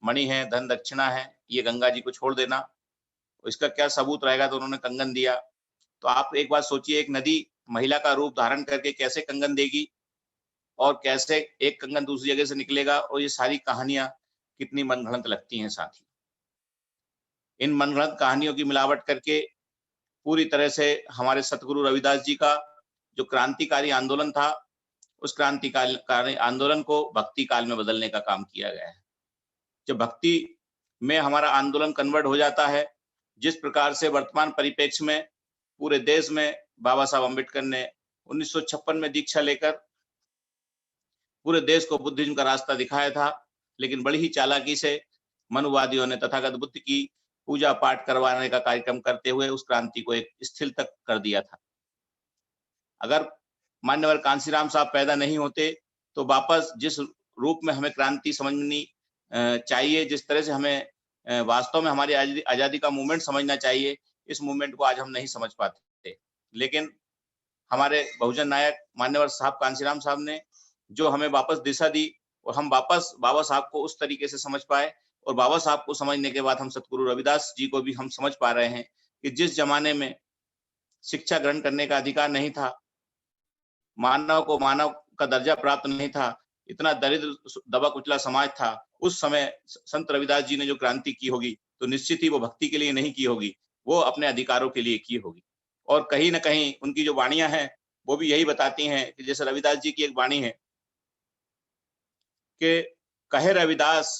मणि है, धन दक्षिणा है, ये गंगा जी को छोड़ देना, इसका क्या सबूत रहेगा, तो उन्होंने कंगन दिया। तो आप एक बात सोचिए, एक नदी महिला का रूप धारण करके कैसे कंगन देगी और कैसे एक कंगन दूसरी जगह से निकलेगा, और ये सारी कहानियां कितनी मनगढ़ंत लगती हैं साथी। इन मनगढ़ंत कहानियों की मिलावट करके पूरी तरह से हमारे सतगुरु रविदास जी का जो क्रांतिकारी आंदोलन था, उस क्रांतिकारी आंदोलन को भक्ति काल में बदलने का काम किया गया है। जब भक्ति में हमारा आंदोलन कन्वर्ट हो जाता है, जिस प्रकार से वर्तमान परिप्रेक्ष्य में पूरे देश में बाबा साहब अम्बेडकर ने 1956 में दीक्षा लेकर पूरे देश को बुद्धिज्म का रास्ता दिखाया था, लेकिन बड़ी ही चालाकी से मनुवादियों ने तथागत बुद्ध की पूजा पाठ करवाने का कार्यक्रम करते हुए उस क्रांति को एक स्थिर तक कर दिया था। अगर मान्यवर कांशीराम साहब पैदा नहीं होते तो वापस जिस रूप में हमें क्रांति समझनी चाहिए, जिस तरह से हमें वास्तव में हमारी आजादी का मूवमेंट समझना चाहिए, इस मूवमेंट को आज हम नहीं समझ पाते। लेकिन हमारे बहुजन नायक मान्यवर साहब कांशीराम साहब ने जो हमें वापस दिशा दी और हम वापस बाबा साहब को उस तरीके से समझ पाए, और बाबा साहब को समझने के बाद हम सतगुरु रविदास जी को भी हम समझ पा रहे हैं कि जिस जमाने में शिक्षा ग्रहण करने का अधिकार नहीं था, मानव को मानव का दर्जा प्राप्त नहीं था, इतना दरिद्र दबा कुचला समाज था, उस समय संत रविदास जी ने जो क्रांति की होगी तो निश्चित ही वो भक्ति के लिए नहीं की होगी, वो अपने अधिकारों के लिए की होगी। और कहीं ना कहीं उनकी जो वाणियां हैं वो भी यही बताती हैं कि जैसे रविदास जी की एक वाणी है कि कहे रविदास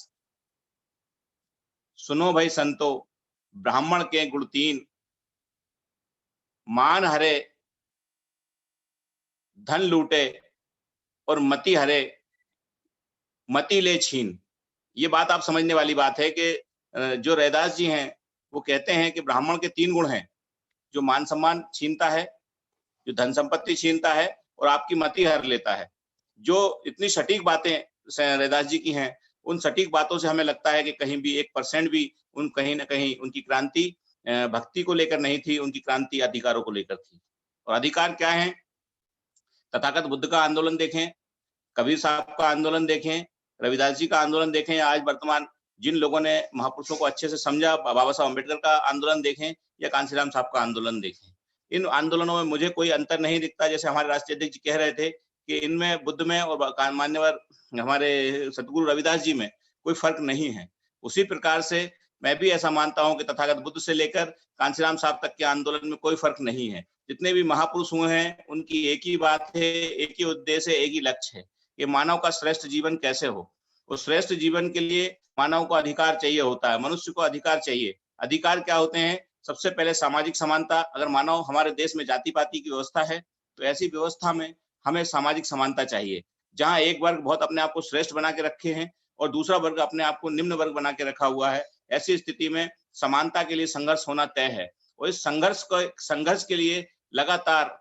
सुनो भाई संतो, ब्राह्मण के गुण तीन, मान हरे धन लूटे और मति हरे मति ले छीन। ये बात आप समझने वाली बात है कि जो रविदास जी हैं वो कहते हैं कि ब्राह्मण के तीन गुण हैं, जो मान सम्मान छीनता है, जो धन संपत्ति छीनता है और आपकी मति हर लेता है। जो इतनी सटीक बातें रविदास जी की हैं, उन सटीक बातों से हमें लगता है कि कहीं भी 1% भी कहीं ना कहीं उनकी क्रांति भक्ति को लेकर नहीं थी, उनकी क्रांति अधिकारों को लेकर थी। और अधिकार क्या है? तथागत बुद्ध का आंदोलन देखें, कबीर साहब का आंदोलन देखें, रविदास जी का आंदोलन देखें, आज वर्तमान जिन लोगों ने महापुरुषों को अच्छे से समझा, बाबा साहब अम्बेडकर का आंदोलन देखें या कांशीराम साहब का आंदोलन देखें, इन आंदोलनों में मुझे कोई अंतर नहीं दिखता। जैसे हमारे राष्ट्रीय अध्यक्ष जी कह रहे थे कि इनमें बुद्ध में और मान्यवर हमारे सतगुरु रविदास जी में कोई फर्क नहीं है। उसी प्रकार से मैं भी ऐसा मानता हूं कि तथागत बुद्ध से लेकर कांशीराम साहब तक के आंदोलन में कोई फर्क नहीं है। जितने भी महापुरुष हुए हैं उनकी एक ही बात है, एक ही उद्देश्य है, एक ही लक्ष्य है कि मानव का श्रेष्ठ जीवन कैसे हो। उस श्रेष्ठ जीवन के लिए मानव को अधिकार चाहिए होता है, मनुष्य को अधिकार चाहिए। अधिकार क्या होते हैं? सबसे पहले सामाजिक समानता। अगर मानव हमारे देश में जाति पाति की व्यवस्था है तो ऐसी व्यवस्था में हमें सामाजिक समानता चाहिए। जहां एक वर्ग बहुत अपने आप को श्रेष्ठ बना के रखे हैं और दूसरा वर्ग अपने आप को निम्न वर्ग बना के रखा हुआ है, ऐसी स्थिति में समानता के लिए संघर्ष होना तय है। और इस संघर्ष के लिए लगातार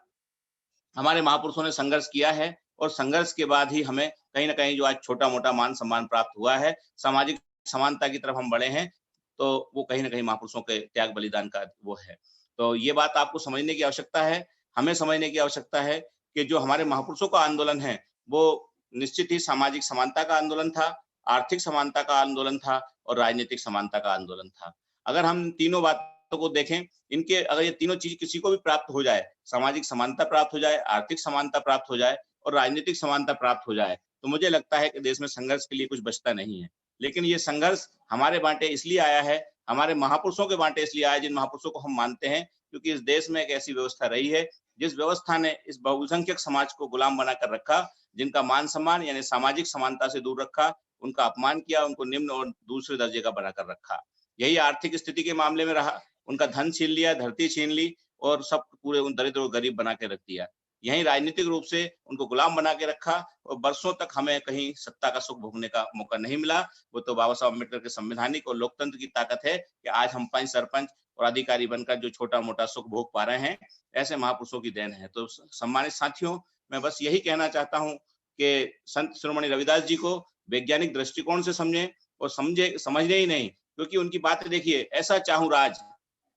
हमारे महापुरुषों ने संघर्ष किया है और संघर्ष के बाद ही हमें कहीं ना कहीं जो आज छोटा मोटा मान सम्मान प्राप्त हुआ है, सामाजिक समानता की तरफ हम बढ़े हैं, तो वो कहीं ना कहीं महापुरुषों के त्याग बलिदान का वो है। तो ये बात आपको समझने की आवश्यकता है, हमें समझने की आवश्यकता है कि जो हमारे महापुरुषों का आंदोलन है वो निश्चित ही सामाजिक समानता का आंदोलन था, आर्थिक समानता का आंदोलन था और राजनीतिक समानता का आंदोलन था। अगर हम तीनों बातों को देखें, इनके अगर ये तीनों चीज किसी को भी प्राप्त हो जाए, सामाजिक समानता प्राप्त हो जाए, आर्थिक समानता प्राप्त हो जाए और राजनीतिक समानता प्राप्त हो जाए, तो मुझे लगता है कि देश में संघर्ष के लिए कुछ बचता नहीं है। लेकिन ये संघर्ष हमारे बांटे इसलिए आया है, हमारे महापुरुषों के बांटे इसलिए आया, जिन महापुरुषों को हम मानते हैं, क्योंकि इस देश में एक ऐसी व्यवस्था रही है जिस व्यवस्था ने इस बहुसंख्यक समाज को गुलाम बनाकर रखा, जिनका मान सम्मान यानी सामाजिक समानता से दूर रखा, उनका अपमान किया, उनको निम्न और दूसरे दर्जे का बनाकर रखा। यही आर्थिक स्थिति के मामले में रहा, उनका धन छीन लिया, धरती छीन ली और सब पूरे उन दरिद्र और गरीब बना के रख दिया। यही राजनीतिक रूप से उनको गुलाम बना के रखा और बरसों तक हमें कहीं सत्ता का सुख भोगने का मौका नहीं मिला। वो तो बाबा साहब अम्बेडकर के संवैधानिक और लोकतंत्र की ताकत है कि आज हम पंच, सरपंच और अधिकारी बनकर जो छोटा मोटा सुख भोग पा रहे हैं, ऐसे महापुरुषों की देन है। तो सम्मानित साथियों, मैं बस यही कहना चाहता हूँ कि संत शिरोमणि रविदास जी को वैज्ञानिक दृष्टिकोण से समझें और समझने ही नहीं, क्योंकि उनकी बातें देखिए, ऐसा चाहूं राज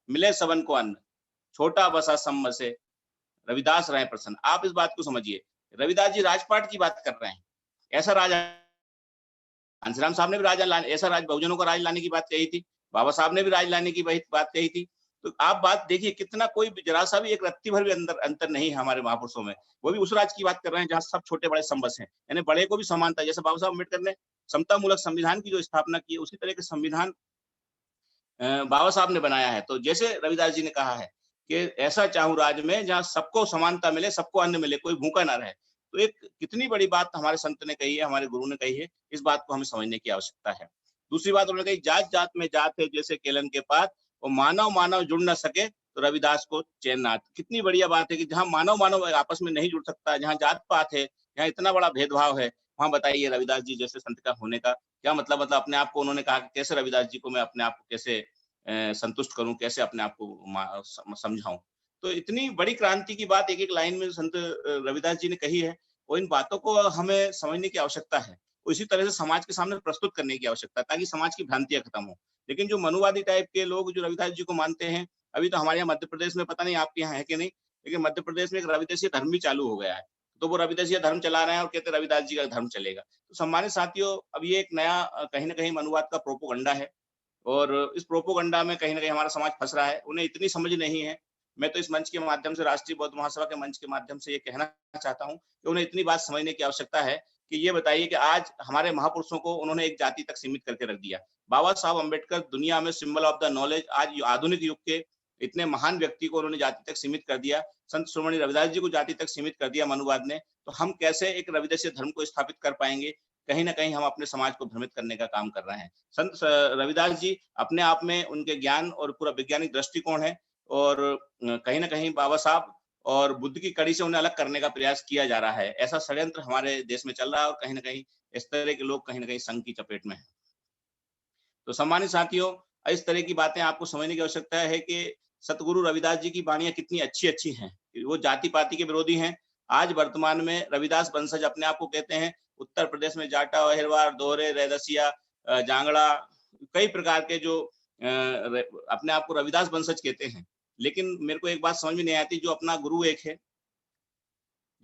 मिले सबन को अन्न, छोटा बसा सम से रविदास रहे प्रसन्न। आप इस बात को समझिए, रविदास जी राजपाट की बात कर रहे हैं। ऐसा राज कांशीराम साहब ने भी राज लाने, ऐसा राज बहुजनों का राज लाने की बात कही थी, बाबा साहब ने भी राज लाने की बात कही थी। तो आप बात देखिए, कितना कोई जरा सा भी एक रत्ती भर भी अंतर नहीं है हमारे महापुरुषों में। वो भी उस राज की बात कर रहे हैं जहां सब छोटे बड़े समबस हैं, यानी बड़े को भी समानता। जैसे बाबा साहब अम्बेडकर ने समता मूलक संविधान की जो स्थापना की है, उसी तरह के संविधान बाबा साहब ने बनाया है। तो जैसे रविदास जी ने कहा है कि ऐसा चाहूं राज में जहां सबको समानता मिले, सबको अन्न मिले, कोई भूखा ना रहे। तो एक कितनी बड़ी बात हमारे संत ने कही है, हमारे गुरु ने कही है, इस बात को हमें समझने की आवश्यकता है। दूसरी बात उन्होंने कही, जात जात में जात है जैसे केलन के पात, और मानव मानव जुड़ न सके तो रविदास को चैन ना। कितनी बढ़िया बात है कि जहां मानव मानव आपस में नहीं जुड़ सकता, जहां जात पात है, जहां इतना बड़ा भेदभाव है, वहां बताइए रविदास जी जैसे संत का होने का क्या मतलब। अपने आप को उन्होंने कहा कि कैसे रविदास जी को मैं अपने आप को कैसे संतुष्ट करूं, कैसे अपने आप को समझाऊं। तो इतनी बड़ी क्रांति की बात एक एक लाइन में संत रविदास जी ने कही है, और इन बातों को हमें समझने की आवश्यकता है, इसी तरह से समाज के सामने प्रस्तुत करने की आवश्यकता है, ताकि समाज की भ्रांतियां खत्म हो। लेकिन जो मनुवादी टाइप के लोग जो रविदास जी को मानते हैं, अभी तो हमारे यहाँ मध्य प्रदेश में, पता नहीं आपके यहाँ है कि नहीं, लेकिन मध्य प्रदेश में एक रविदासीय धर्म भी चालू हो गया है। तो वो रविदासीय धर्म चला रहे हैं और कहते हैं रविदास जी का धर्म चलेगा। तो सम्मानित साथियों, अब ये एक नया कहीं ना कहीं मनुवाद का प्रोपोगंडा है, और इस प्रोपोगंडा में कहीं ना कहीं हमारा समाज फंस रहा है। उन्हें इतनी समझ नहीं है। मैं तो इस मंच के माध्यम से, राष्ट्रीय बौद्ध महासभा के मंच के माध्यम से ये कहना चाहता हूँ कि उन्हें इतनी बात समझने की आवश्यकता है कि ये बताइए कि आज हमारे महापुरुषों को उन्होंने एक जाति तक सीमित करके रख दिया। बाबा साहब अम्बेडकर दुनिया में सिंबल ऑफ द नॉलेज, आज आधुनिक युग के इतने महान व्यक्ति को उन्होंने जाति तक सीमित कर दिया। संत शिरोमणि रविदास जी को जाति तक सीमित कर दिया मनुवाद ने। तो हम कैसे एक रविदासीय धर्म को स्थापित कर पाएंगे? कहीं ना कहीं हम अपने समाज को भ्रमित करने का काम कर रहे हैं। संत रविदास जी अपने आप में, उनके ज्ञान और पूरा वैज्ञानिक दृष्टिकोण है, और कहीं ना कहीं बाबा साहब और बुद्ध की कड़ी से उन्हें अलग करने का प्रयास किया जा रहा है। ऐसा षड्यंत्र हमारे देश में चल रहा है, और कहीं ना कहीं इस तरह के लोग कहीं ना कहीं संघ की चपेट में है। तो सम्मानित साथियों, इस तरह की बातें आपको समझने की आवश्यकता है कि सतगुरु रविदास जी की वाणियां कितनी अच्छी अच्छी हैं। वो जाति पाति के विरोधी हैं। आज वर्तमान में रविदास वंशज अपने आप को कहते हैं। उत्तर प्रदेश में जाटा, अहिरवार, दोहरे, रैदसिया, जांगड़ा, कई प्रकार के जो अपने आप को रविदास वंशज कहते हैं। लेकिन मेरे को एक बात समझ में नहीं आती, जो अपना गुरु एक है,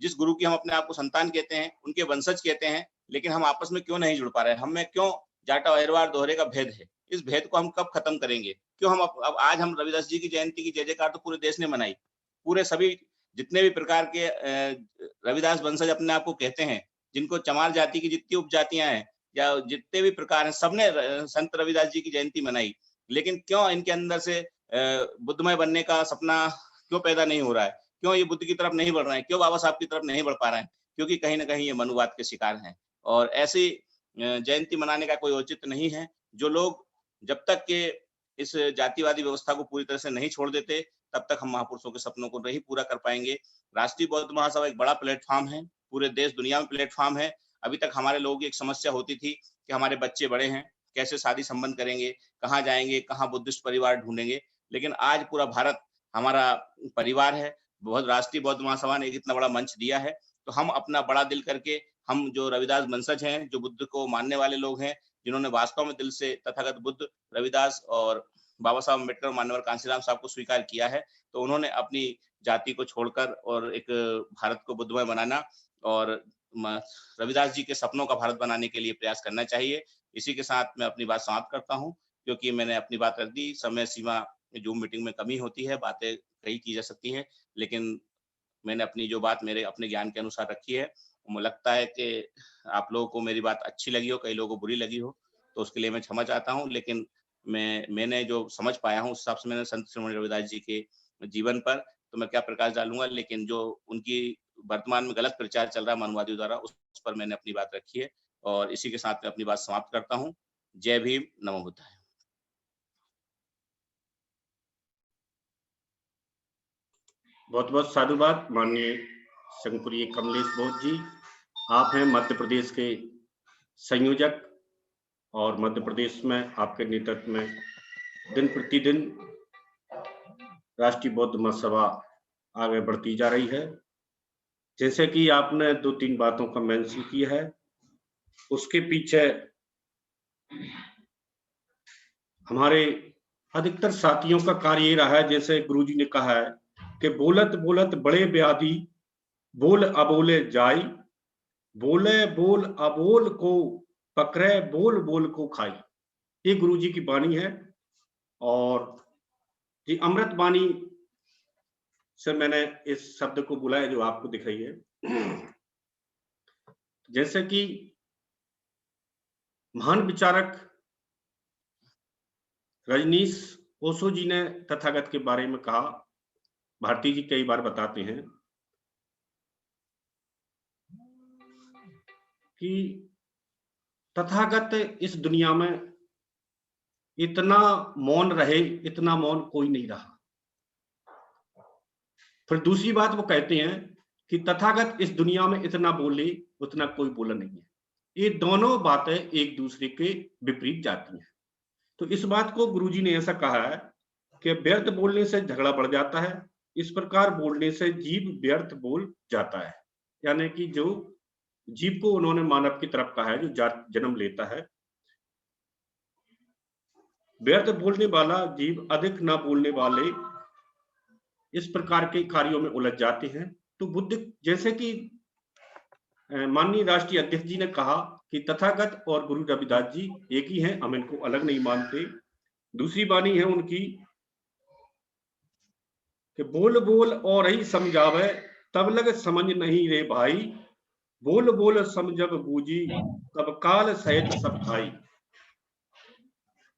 जिस गुरु की हम अपने आप को संतान कहते हैं, उनके वंशज कहते हैं, लेकिन हम आपस में क्यों नहीं जुड़ पा रहे हैं? हमें क्यों जाटा, अहिरवार, दोहरे का भेद है? इस भेद को हम कब खत्म करेंगे? क्यों हम अब आज हम रविदास जी की जयंती की जय जयकार तो पूरे देश ने मनाई। पूरे सभी जितने भी प्रकार के रविदास वंशज अपने आप को कहते हैं, जिनको चमार जाति की जितनी उपजातियां हैं या जितने भी प्रकार हैं, सबने संत रविदास जी की जयंती मनाई। लेकिन क्यों इनके अंदर से बुद्धमय बनने का सपना क्यों पैदा नहीं हो रहा है? क्यों ये बुद्ध की तरफ नहीं बढ़ रहे हैं? क्यों बाबा साहब की तरफ नहीं बढ़ पा रहे हैं? क्योंकि कहीं न कहीं ये मनुवाद के शिकार हैं और ऐसी जयंती मनाने का कोई औचित्य नहीं है। जो लोग जब तक के इस जातिवादी व्यवस्था को पूरी तरह से नहीं छोड़ देते, तब तक हम महापुरुषों के सपनों को नहीं पूरा कर पाएँगे। राष्ट्रीय बौद्ध महासभा एक बड़ा प्लेटफ़ॉर्म है, पूरे देश दुनिया में प्लेटफ़ॉर्म है। अभी तक हमारे लोगों की एक समस्या होती थी कि हमारे बच्चे बड़े हैं, कैसे शादी संबंध करेंगे, कहाँ जाएँगे, कहाँ बुद्धिस्ट परिवार ढूँढेंगे। लेकिन आज पूरा भारत हमारा परिवार है। बहुत राष्ट्रीय बौद्ध महासभा ने एक इतना बड़ा मंच दिया है, तो हम अपना बड़ा दिल करके, हम जो रविदास वंशज हैं, जो बुद्ध को मानने वाले लोग हैं, जिन्होंने वास्तव में दिल से तथागत बुद्ध, रविदास और बाबा साहब अम्बेडकर, माननीय कांशीराम साहब को स्वीकार किया है, तो उन्होंने अपनी जाति को छोड़कर और एक भारत को बुद्धमय बनाना और रविदास जी के सपनों का भारत बनाने के लिए प्रयास करना चाहिए। इसी के साथ मैं अपनी बात समाप्त करता हूँ, क्योंकि मैंने अपनी बात रख दी। समय सीमा जूम मीटिंग में कमी होती है, बातें कई की जा सकती हैं, लेकिन मैंने अपनी जो बात मेरे अपने ज्ञान के अनुसार रखी है। मुझे लगता है कि आप लोगों को मेरी बात अच्छी लगी हो, कई लोगों को बुरी लगी हो, तो उसके लिए मैं क्षमा चाहता हूँ। लेकिन मैंने जो समझ पाया हूँ, उस हिसाब से मैंने संत शिरोमणि रविदास जी के जीवन पर तो मैं क्या प्रकाश डालूँगा, लेकिन जो उनकी वर्तमान में गलत प्रचार चल रहा है मानववादियों द्वारा, उस पर मैंने अपनी बात रखी है और इसी के साथ मैं अपनी बात समाप्त करता हूँ। जय भीम, नमो बुद्धाय। बहुत बहुत साधुवाद माननीय शंकुरी कमलेश बोध जी। आप हैं मध्य प्रदेश के संयोजक और मध्य प्रदेश में आपके नेतृत्व में दिन प्रतिदिन राष्ट्रीय बौद्ध महासभा आगे बढ़ती जा रही है। जैसे कि आपने 2-3 बातों का मेंशन किया है, उसके पीछे हमारे अधिकतर साथियों का कार्य ये रहा है, जैसे गुरुजी ने कहा है कि बोलत बोलत बड़े व्याधि, बोल अबोले जाई, बोले बोल अबोल को पकड़े, बोल बोल को खाई। ये गुरुजी की वाणी है और ये अमृत वाणी से मैंने इस शब्द को बोला है जो आपको दिख रही है। जैसे कि महान विचारक रजनीश ओशो जी ने तथागत के बारे में कहा, भारती जी कई बार बताते हैं कि तथागत इस दुनिया में इतना मौन रहे, इतना मौन कोई नहीं रहा। फिर दूसरी बात वो कहते हैं कि तथागत इस दुनिया में इतना बोले, उतना कोई बोला नहीं है। ये दोनों बातें एक दूसरे के विपरीत जाती हैं। तो इस बात को गुरुजी ने ऐसा कहा है कि व्यर्थ बोलने से झगड़ा बढ़ जाता है, इस प्रकार बोलने से जीव व्यर्थ बोल जाता है। यानी कि जो जीव को उन्होंने मानव की तरफ कहा है, जो जन्म लेता है, व्यर्थ बोलने वाला जीव अधिक ना बोलने वाले इस प्रकार के कार्यों में उलझ जाते हैं। तो बुद्ध, जैसे कि माननीय राष्ट्रीय अध्यक्ष जी ने कहा कि तथागत और गुरु रविदास जी एक ही हैं, हम इनको अलग नहीं मानते। दूसरी वाणी है उनकी कि बोल बोल और ही समझावे, तब लग समझ नहीं रे भाई, बोल बोल समझब बूझी, तब काल सहित सब खाई।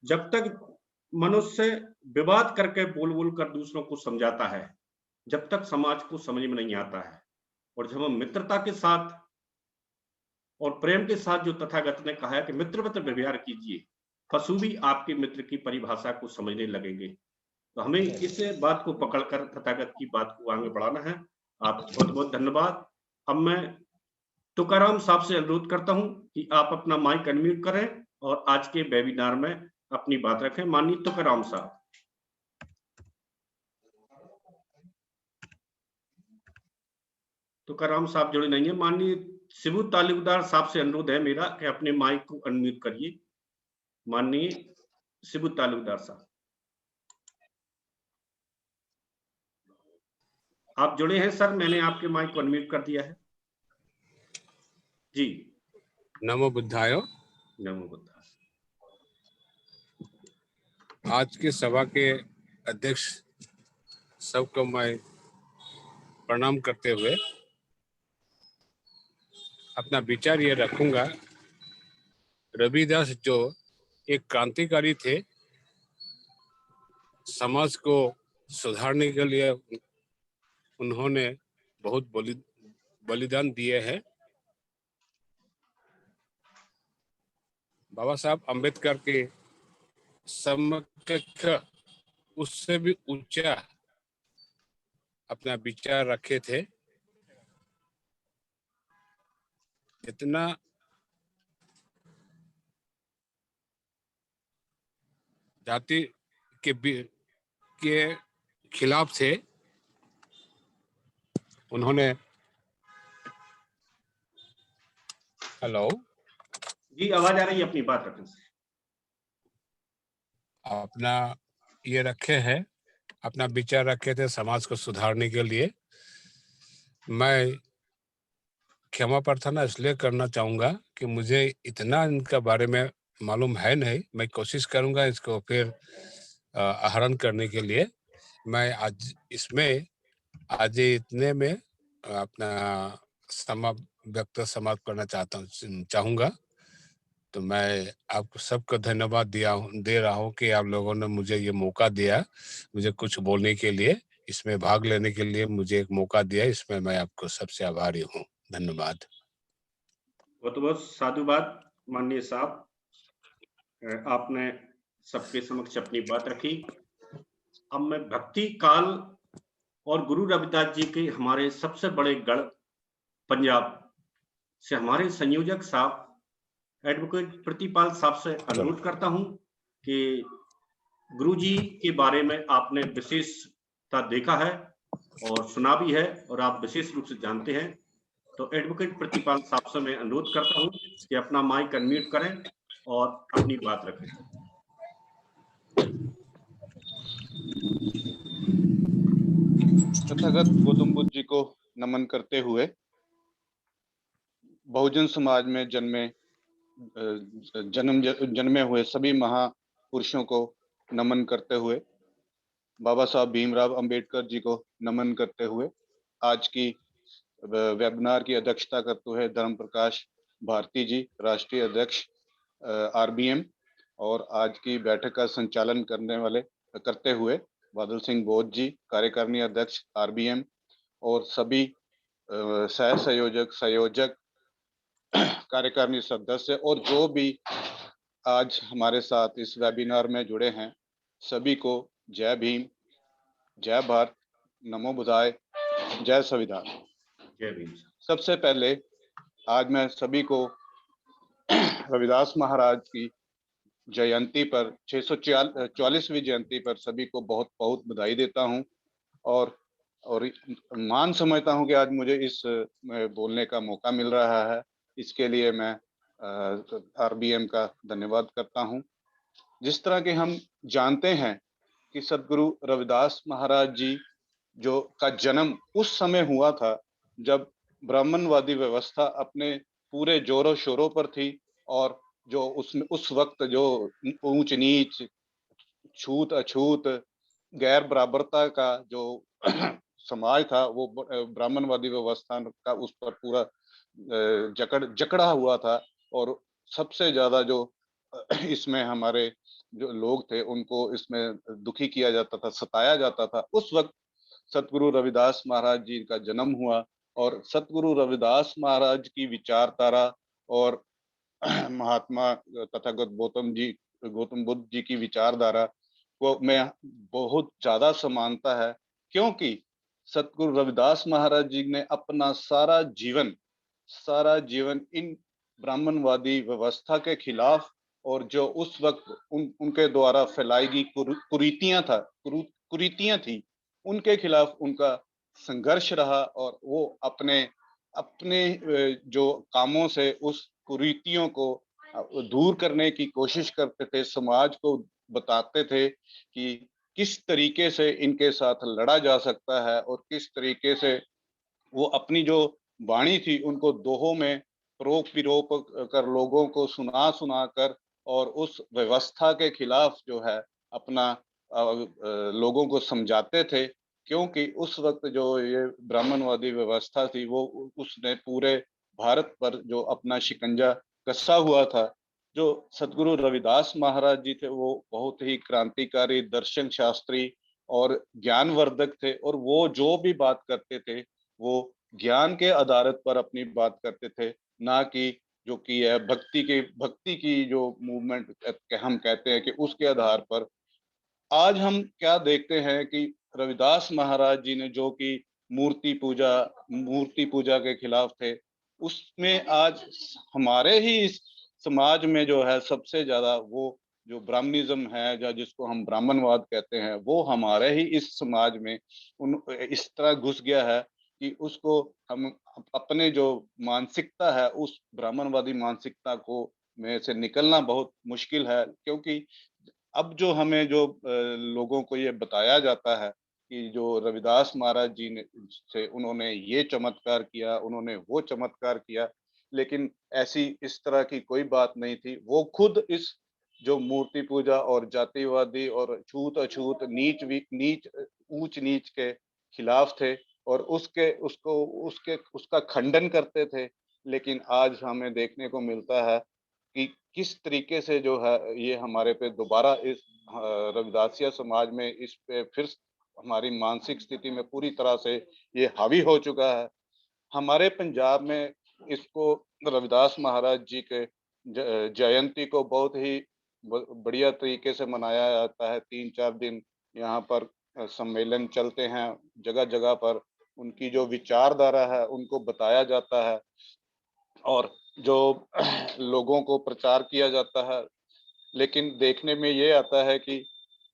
जब तक मनुष्य विवाद करके बोल बोल कर दूसरों को समझाता है, जब तक समाज को समझ में नहीं आता है। और जब हम मित्रता के साथ और प्रेम के साथ, जो तथागत ने कहा है कि मित्रवत व्यवहार कीजिए, पशु भी आपके मित्र की परिभाषा को समझने लगेंगे। तो हमें इस बात को पकड़कर तथागत की बात को आगे बढ़ाना है। आप बहुत बहुत धन्यवाद। अब मैं तुकाराम साहब से अनुरोध करता हूं कि आप अपना माइक अनम्यूट करें और आज के वेबिनार में अपनी बात रखें। माननीय तुकाराम साहब। तुकाराम साहब जुड़े नहीं है। माननीय शिबू तालुकदार साहब से अनुरोध है मेरा कि अपने माइक को अनम्यूट करिए। माननीय शिबू तालुकदार साहब, आप जुड़े हैं सर? मैंने आपके माइक को अनम्यूट कर दिया है जी। नमो बुद्धाय। नमो बुद्धाय। आज के सभा के अध्यक्ष सबको मैं प्रणाम करते हुए अपना विचार ये रखूंगा। रविदास जो एक क्रांतिकारी थे, समाज को सुधारने के लिए उन्होंने बहुत बलिदान दिए हैं। बाबा साहब अम्बेडकर के समकक्ष उससे भी ऊंचा अपना विचार रखे थे। इतना जाति के खिलाफ थे। उन्होंने हेलो जी, आवाज आ रही है, अपनी बात रखें। अपना ये रखे हैं, अपना विचार रखे थे समाज को सुधारने के लिए। मैं क्षमा प्रार्थना इसलिए करना चाहूँगा कि मुझे इतना इनका बारे में मालूम है नहीं। मैं कोशिश करूँगा इसको फिर आहरण करने के लिए। मैं आज इसमें आज इतने में अपना व्यक्त समाप्त करना चाहूँगा। तो मैं आपको सबको धन्यवाद दे रहा हूँ कि आप लोगों ने मुझे ये मौका दिया, मुझे कुछ बोलने के लिए, इसमें भाग लेने के लिए मुझे एक मौका दिया। इसमें मैं आपको सबसे आभारी हूँ। धन्यवाद। बहुत बहुत साधुवाद माननीय साहब, आपने सबके समक्ष अपनी बात रखी। अब मैं भक्ति काल और गुरु रविदास जी के हमारे सबसे बड़े गढ़ पंजाब से हमारे संयोजक साहब एडवोकेट प्रतिपाल साहब से अनुरोध करता हूं कि गुरुजी के बारे में आपने विशेषता देखा है और सुना भी है और आप विशेष रूप से जानते हैं। तो एडवोकेट प्रतिपाल साहब से मैं अनुरोध करता हूं कि अपना माइक अनम्यूट करें और अपनी बात रखें। तथागत गौतम बुद्ध जी को नमन करते हुए, बहुजन समाज में जन्मे हुए सभी महापुरुषों को नमन करते हुए, बाबा साहब भीमराव अंबेडकर जी को नमन करते हुए, आज की वेबिनार की अध्यक्षता करते हुए धर्म प्रकाश भारती जी, राष्ट्रीय अध्यक्ष आरबीएम, और आज की बैठक का संचालन करते हुए बादल सिंह बोध जी, कार्यकारिणी अध्यक्ष आरबीएम, और सभी सह संयोजक कार्यकारिणी सदस्य और जो भी आज हमारे साथ इस वेबिनार में जुड़े हैं, सभी को जय भीम, जय भारत, नमो बुद्धाय, जय संविधान। जय भीम। सबसे पहले आज मैं सभी को रविदास महाराज की जयंती पर 644वीं जयंती पर सभी को बहुत बहुत बधाई देता हूं और मान समझता हूं कि आज मुझे इस बोलने का मौका मिल रहा है। इसके लिए मैं आरबीएम का धन्यवाद करता हूं। जिस तरह के हम जानते हैं कि सदगुरु रविदास महाराज जी जो का जन्म उस समय हुआ था जब ब्राह्मणवादी व्यवस्था अपने पूरे जोरों शोरों पर थी और जो उस वक्त जो ऊंच नीच, छूत अछूत, गैर बराबरता का जो समाज था वो ब्राह्मणवादी व्यवस्था का उस पर पूरा जकड़ा हुआ था। और सबसे ज्यादा जो इसमें हमारे जो लोग थे उनको इसमें दुखी किया जाता था, सताया जाता था। उस वक्त सतगुरु रविदास महाराज जी का जन्म हुआ और सतगुरु रविदास महाराज की विचारधारा और महात्मा तथागत गौतम बुद्ध जी की विचारधारा को मैं बहुत ज्यादा समानता है, क्योंकि सतगुरु रविदास महाराज जी ने अपना सारा जीवन इन ब्राह्मणवादी व्यवस्था के खिलाफ और जो उस वक्त उनके द्वारा फैलाई गई कुरीतियां थी उनके खिलाफ उनका संघर्ष रहा और वो अपने जो कामों से उस कुरीतियों को दूर करने की कोशिश करते थे, समाज को बताते थे कि किस तरीके से इनके साथ लड़ा जा सकता है और किस तरीके से वो अपनी जो वाणी थी उनको दोहों में प्रोप विरोप कर लोगों को सुना कर और उस व्यवस्था के खिलाफ जो है अपना लोगों को समझाते थे। क्योंकि उस वक्त जो ये ब्राह्मणवादी व्यवस्था थी वो उसने पूरे भारत पर जो अपना शिकंजा कसा हुआ था जो सदगुरु रविदास महाराज जी थे वो बहुत ही क्रांतिकारी, दर्शन शास्त्री और ज्ञानवर्धक थे, और वो जो भी बात करते थे वो ज्ञान के आधारित पर अपनी बात करते थे, ना कि जो कि है भक्ति की जो मूवमेंट हम कहते हैं कि उसके आधार पर। आज हम क्या देखते हैं कि रविदास महाराज जी ने जो कि मूर्ति पूजा के खिलाफ थे, उसमें आज हमारे ही इस समाज में जो है सबसे ज्यादा वो जो ब्राह्मणिज्म है, या जिसको हम ब्राह्मणवाद कहते हैं, वो हमारे ही इस समाज में इस तरह घुस गया है कि उसको हम अपने जो मानसिकता है उस ब्राह्मणवादी मानसिकता को में से निकलना बहुत मुश्किल है। क्योंकि अब जो हमें जो लोगों को ये बताया जाता है कि जो रविदास महाराज जी ने से उन्होंने ये चमत्कार किया, उन्होंने वो चमत्कार किया, लेकिन ऐसी इस तरह की कोई बात नहीं थी। वो खुद इस जो मूर्ति पूजा और जातिवादी और छूत अछूत नीच ऊंच नीच के खिलाफ थे, और उसका खंडन करते थे। लेकिन आज हमें देखने को मिलता है कि किस तरीके से जो है ये हमारे पे दोबारा इस रविदासिया समाज में इस पे फिर हमारी मानसिक स्थिति में पूरी तरह से ये हावी हो चुका है। हमारे पंजाब में इसको रविदास महाराज जी के जयंती को बहुत ही बढ़िया तरीके से मनाया जाता है। 3-4 दिन यहाँ पर सम्मेलन चलते हैं, जगह जगह पर उनकी जो विचारधारा है उनको बताया जाता है, और जो लोगों को प्रचार किया जाता है। लेकिन देखने में ये आता है कि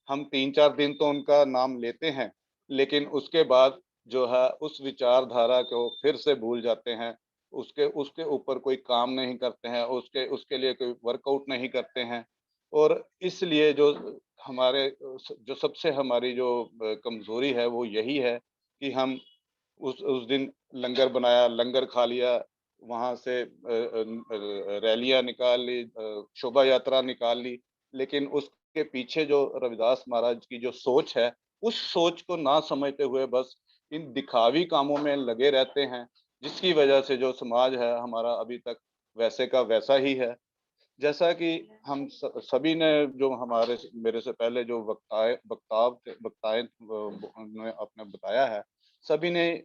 हम 3-4 दिन तो उनका नाम लेते हैं, लेकिन उसके बाद जो है उस विचारधारा को फिर से भूल जाते हैं। उसके उसके ऊपर कोई काम नहीं करते हैं, उसके लिए कोई वर्कआउट नहीं करते हैं। और इसलिए जो हमारे जो सबसे हमारी जो कमजोरी है वो यही है कि हम उस दिन लंगर बनाया, लंगर खा लिया, वहां से रैलियां निकाल ली, शोभा यात्रा निकाल ली, लेकिन उसके पीछे जो रविदास महाराज की जो सोच है, उस सोच को ना समझते हुए बस इन दिखावी कामों में लगे रहते हैं, जिसकी वजह से जो समाज है हमारा अभी तक वैसे का वैसा ही है। जैसा कि हम सभी ने जो मेरे से पहले जो वक्ताएं ने अपने बताया है, सभी ने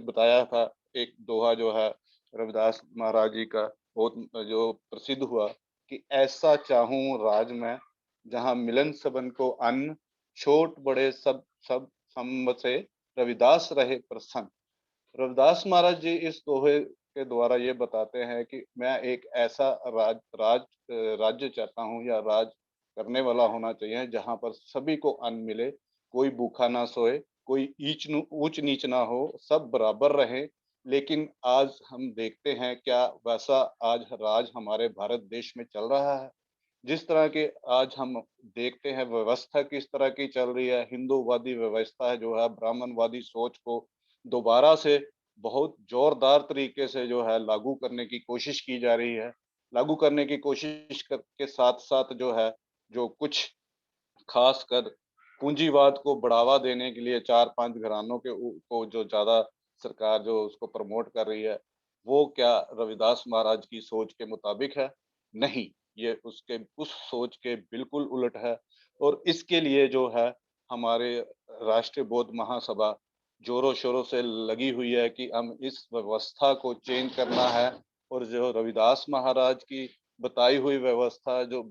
बताया था। एक दोहा जो है रविदास महाराज जी का बहुत जो प्रसिद्ध हुआ कि ऐसा चाहूं राज में जहां मिलन सबन को अन्न, छोट बड़े सब सब सम से रविदास रहे प्रसन्न। रविदास महाराज जी इस दोहे के द्वारा ये बताते हैं कि मैं एक ऐसा राज्य चाहता हूँ, या राज करने वाला होना चाहिए जहां पर सभी को अन्न मिले, कोई भूखा ना सोए, कोई ऊंच नीच ना हो, सब बराबर रहे। लेकिन आज हम देखते हैं क्या वैसा आज राज हमारे भारत देश में चल रहा है? जिस तरह के आज हम देखते हैं व्यवस्था किस तरह की चल रही है, हिंदूवादी व्यवस्था है जो है, ब्राह्मणवादी सोच को दोबारा से बहुत जोरदार तरीके से जो है लागू करने की कोशिश की जा रही है। लागू करने की के साथ साथ जो है, जो कुछ खासकर पूंजीवाद को बढ़ावा देने के लिए 4-5 घरानों को जो ज्यादा सरकार जो उसको प्रमोट कर रही है, वो क्या रविदास महाराज की सोच के मुताबिक है? नहीं, ये उसके उस सोच के बिल्कुल उलट है। और इसके लिए जो है हमारे राष्ट्रीय बौद्ध महासभा जोरों शोरों से लगी हुई है कि हम इस व्यवस्था को चेंज करना है, और जो रविदास महाराज की बताई हुई व्यवस्था, जो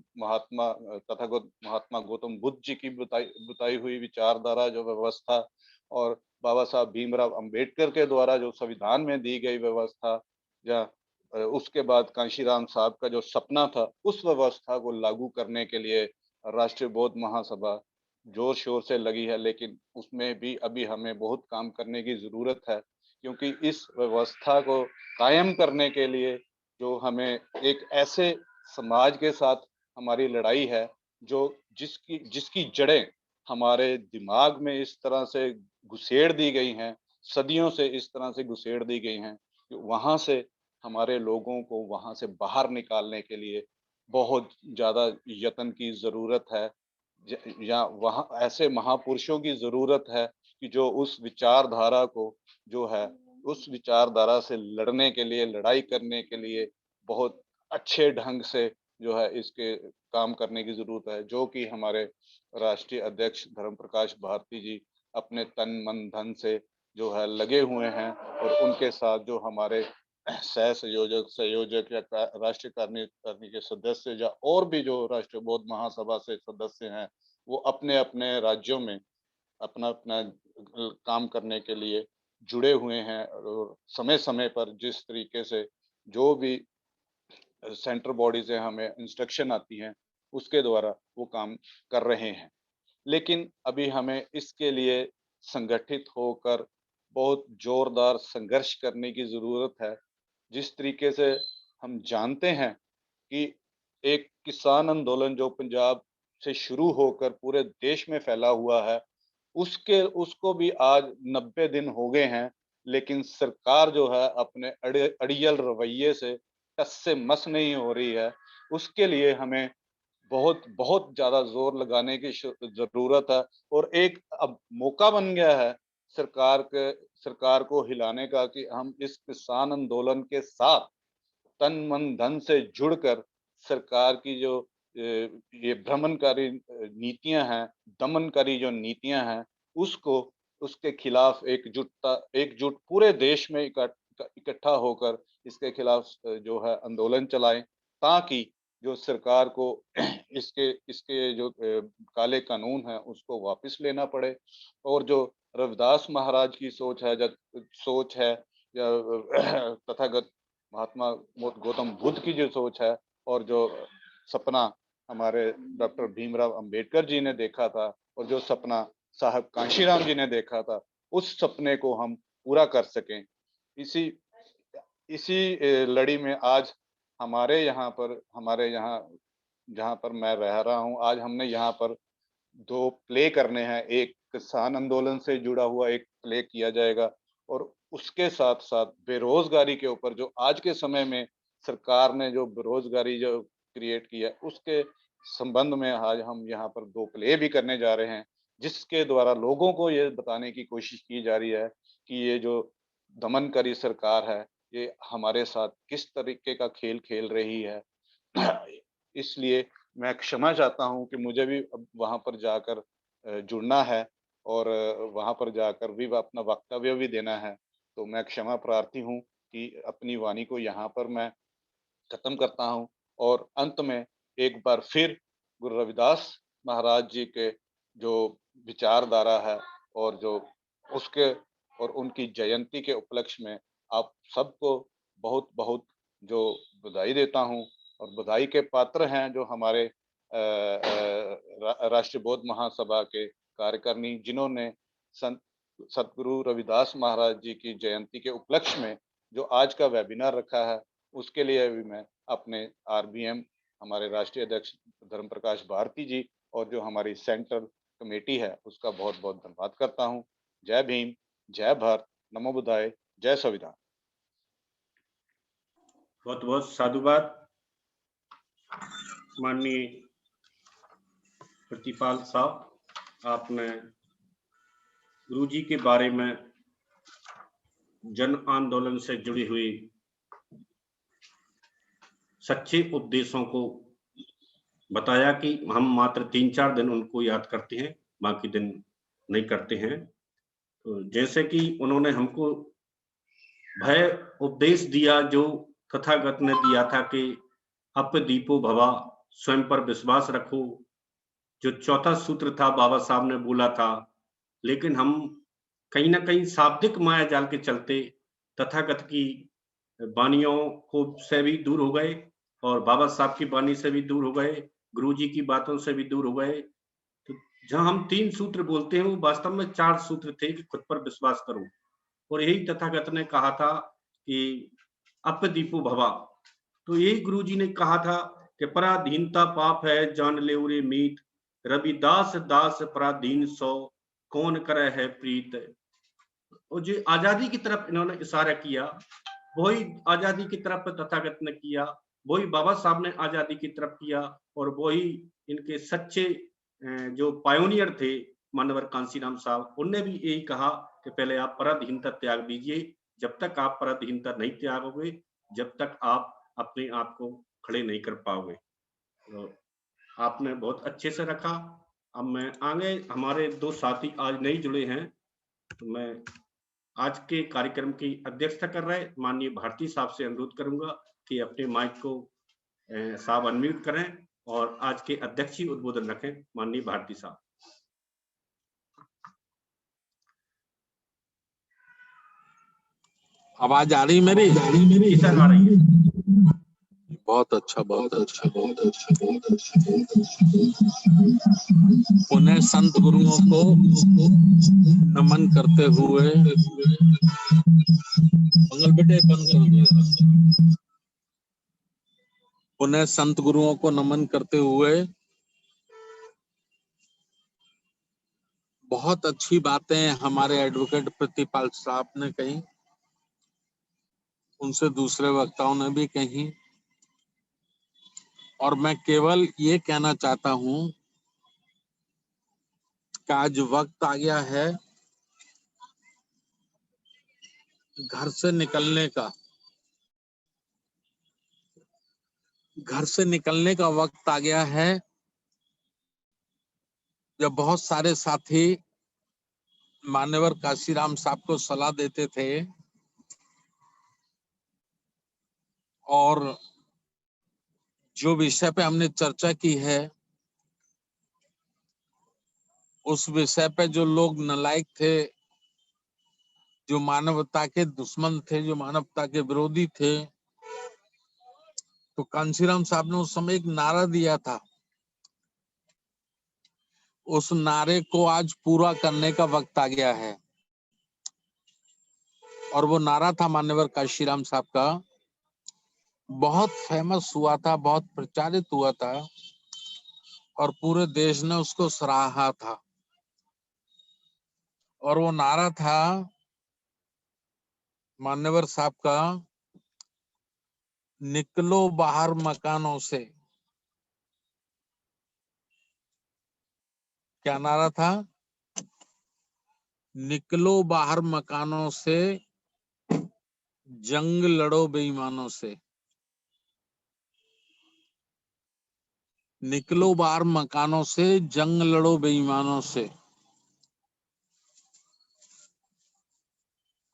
तथागत महात्मा गौतम बुद्ध जी की बताई हुई विचारधारा जो व्यवस्था, और बाबा साहब भीमराव अंबेडकर के द्वारा जो संविधान में दी गई व्यवस्था, या उसके बाद कांशीराम साहब का जो सपना था, उस व्यवस्था को लागू करने के लिए राष्ट्रीय बौद्ध महासभा जोर शोर से लगी है। लेकिन उसमें भी अभी हमें बहुत काम करने की जरूरत है, क्योंकि इस व्यवस्था को कायम करने के लिए जो हमें एक ऐसे समाज के साथ हमारी लड़ाई है जो जिसकी जिसकी जड़ें हमारे दिमाग में इस तरह से घुसेड़ दी गई हैं, सदियों से इस तरह से घुसेड़ दी गई हैं कि वहां से हमारे लोगों को वहां से बाहर निकालने के लिए बहुत ज्यादा यत्न की जरूरत है। या वहां ऐसे महापुरुषों की जरूरत है कि जो उस विचारधारा को जो है उस विचारधारा से लड़ने के लिए, लड़ाई करने के लिए बहुत अच्छे ढंग से जो है इसके काम करने की जरूरत है, जो कि हमारे राष्ट्रीय अध्यक्ष धर्म प्रकाश भारती जी अपने तन मन धन से जो है लगे हुए हैं, और उनके साथ जो हमारे सह संयोजक या राष्ट्रीय कार्यकारिणी के सदस्य या और भी जो राष्ट्रीय बौद्ध महासभा से सदस्य हैं, वो अपने अपने राज्यों में अपना अपना काम करने के लिए जुड़े हुए हैं, और समय समय पर जिस तरीके से जो भी सेंट्रल बॉडी से हमें इंस्ट्रक्शन आती हैं उसके द्वारा वो काम कर रहे हैं। लेकिन अभी हमें इसके लिए संगठित होकर बहुत जोरदार संघर्ष करने की जरूरत है। जिस तरीके से हम जानते हैं कि एक किसान आंदोलन जो पंजाब से शुरू होकर पूरे देश में फैला हुआ है, उसको भी आज 90 दिन हो गए हैं, लेकिन सरकार जो है अपने अड़ियल रवैये से टस से मस नहीं हो रही है। उसके लिए हमें बहुत बहुत ज्यादा जोर लगाने की जरूरत है, और एक अब मौका बन गया है सरकार को हिलाने का कि हम इस किसान आंदोलन के साथ तन मन धन से जुड़कर सरकार की जो ये भ्रमणकारी नीतियां हैं, दमनकारी जो नीतियां हैं, उसके खिलाफ एकजुट पूरे देश में इकट्ठा होकर इसके खिलाफ जो है आंदोलन चलाएं, ताकि जो सरकार को इसके जो काले कानून है उसको वापस लेना पड़े, और जो रविदास महाराज की सोच है या तथागत महात्मा गौतम बुद्ध की जो सोच है, और जो सपना हमारे डॉक्टर भीमराव अंबेडकर जी ने देखा था, और जो सपना साहब कांशीराम जी ने देखा था, उस सपने को हम पूरा कर सकें। इसी लड़ी में आज हमारे यहाँ जहाँ पर मैं रह रहा हूँ, आज हमने यहाँ पर 2 प्ले करने हैं। एक किसान आंदोलन से जुड़ा हुआ एक प्ले किया जाएगा, और उसके साथ साथ बेरोजगारी के ऊपर जो आज के समय में सरकार ने जो बेरोजगारी जो क्रिएट की है, उसके संबंध में आज हम यहाँ पर 2 प्ले भी करने जा रहे हैं, जिसके द्वारा लोगों को ये बताने की कोशिश की जा रही है कि ये जो दमनकारी सरकार है, ये हमारे साथ किस तरीके का खेल खेल रही है। इसलिए मैं क्षमा चाहता हूँ कि मुझे भी अब वहां पर जाकर जुड़ना है, और वहां पर जाकर भी अपना वक्तव्य भी देना है। तो मैं क्षमा प्रार्थी हूँ कि अपनी वाणी को यहाँ पर मैं खत्म करता हूँ, और अंत में एक बार फिर गुरु रविदास महाराज जी के जो विचारधारा है और जो उसके और उनकी जयंती के उपलक्ष्य में आप सबको बहुत बहुत जो बधाई देता हूँ, और बधाई के पात्र हैं जो हमारे राष्ट्रीय बौद्ध महासभा के कार्यकारिणी, जिन्होंने संत सतगुरु रविदास महाराज जी की जयंती के उपलक्ष्य में जो आज का वेबिनार रखा है, उसके लिए भी मैं अपने RBM हमारे राष्ट्रीय अध्यक्ष धर्म प्रकाश भारती जी और जो हमारी सेंट्रल कमेटी है उसका बहुत बहुत धन्यवाद करता हूँ। जय भीम, जय भारत, नमो बुद्धाय, जय संविधान। बहुत बहुत साधुवाद माननीय प्रतिपाल साहब, आपने गुरुजी के बारे में जन आंदोलन से जुड़ी हुई सच्चे उपदेशों को बताया कि हम मात्र 3-4 दिन उनको याद करते हैं, बाकी दिन नहीं करते हैं। तो जैसे कि उन्होंने हमको भय उपदेश दिया जो तथागत ने दिया था कि अप दीपो भवा, स्वयं पर विश्वास रखो, जो चौथा सूत्र था बाबा साहब ने बोला था। लेकिन हम कहीं ना कहीं शाब्दिक माया जाल के चलते तथागत की वाणियों को से भी दूर हो गए, और बाबा साहब की वाणी से भी दूर हो गए, गुरुजी की बातों से भी दूर हो गए। तो जहां हम 3 सूत्र बोलते हैं वो वास्तव में 4 सूत्र थे कि खुद पर विश्वास करो, और यही तथागत ने कहा था कि अप दीपो भवा। तो यही गुरुजी ने कहा था कि पराधीनता पाप है, जान ले उरे मीत, रविदास दास पराधीन सो, कौन करे है प्रीत। और जो आजादी की तरफ इन्होंने इशारा किया, वही आजादी की तरफ तथागत ने किया, वही बाबा साहब ने आजादी की तरफ किया, और वही इनके सच्चे जो पायोनियर थे मानवर कांशीराम साहब, उनने भी यही कहा कि पहले आप पराधीनता त्याग दीजिए। जब तक आप पराधीनता नहीं त्यागोगे, जब तक आप अपने आप को खड़े नहीं कर पाओगे। तो आपने बहुत अच्छे से रखा। अब मैं आगे, हमारे 2 साथी आज नहीं जुड़े हैं, तो मैं आज के कार्यक्रम की अध्यक्षता कर रहे माननीय भारती साहब से अनुरोध करूंगा कि अपने माइक को साहब अनम्यूट करें और आज के अध्यक्षीय उद्बोधन रखें। माननीय भारती साहब। आवाज आ रही मेरी? जी सर, आ रही है। बहुत अच्छा, बहुत अच्छा, बहुत अच्छा, बहुत अच्छा। पुनः संत गुरुओं को नमन करते हुए, मंगल बेटे बंद कर दो। पुनः संत गुरुओं को नमन करते हुए बहुत अच्छी बातें हमारे एडवोकेट प्रतिपाल साहब ने कही, उनसे दूसरे वक्ताओं ने भी कही, और मैं केवल ये कहना चाहता हूं कि आज वक्त आ गया है घर से निकलने का। घर से निकलने का वक्त आ गया है। जब बहुत सारे साथी मान्यवर काशीराम साहब को सलाह देते थे और जो विषय पे हमने चर्चा की है, उस विषय पे जो लोग नालायक थे, जो मानवता के दुश्मन थे, जो मानवता के विरोधी थे, तो कांशीराम साहब ने उस समय एक नारा दिया था। उस नारे को आज पूरा करने का वक्त आ गया है, और वो नारा था मान्यवर काशीराम साहब का, बहुत फेमस हुआ था, बहुत प्रचारित हुआ था, और पूरे देश ने उसको सराहा था। और वो नारा था मान्यवर साहब का, निकलो बाहर मकानों से। क्या नारा था? निकलो बाहर मकानों से, जंग लड़ो बेईमानों से। निकलो बाहर मकानों से, जंग लड़ो बेईमानों से।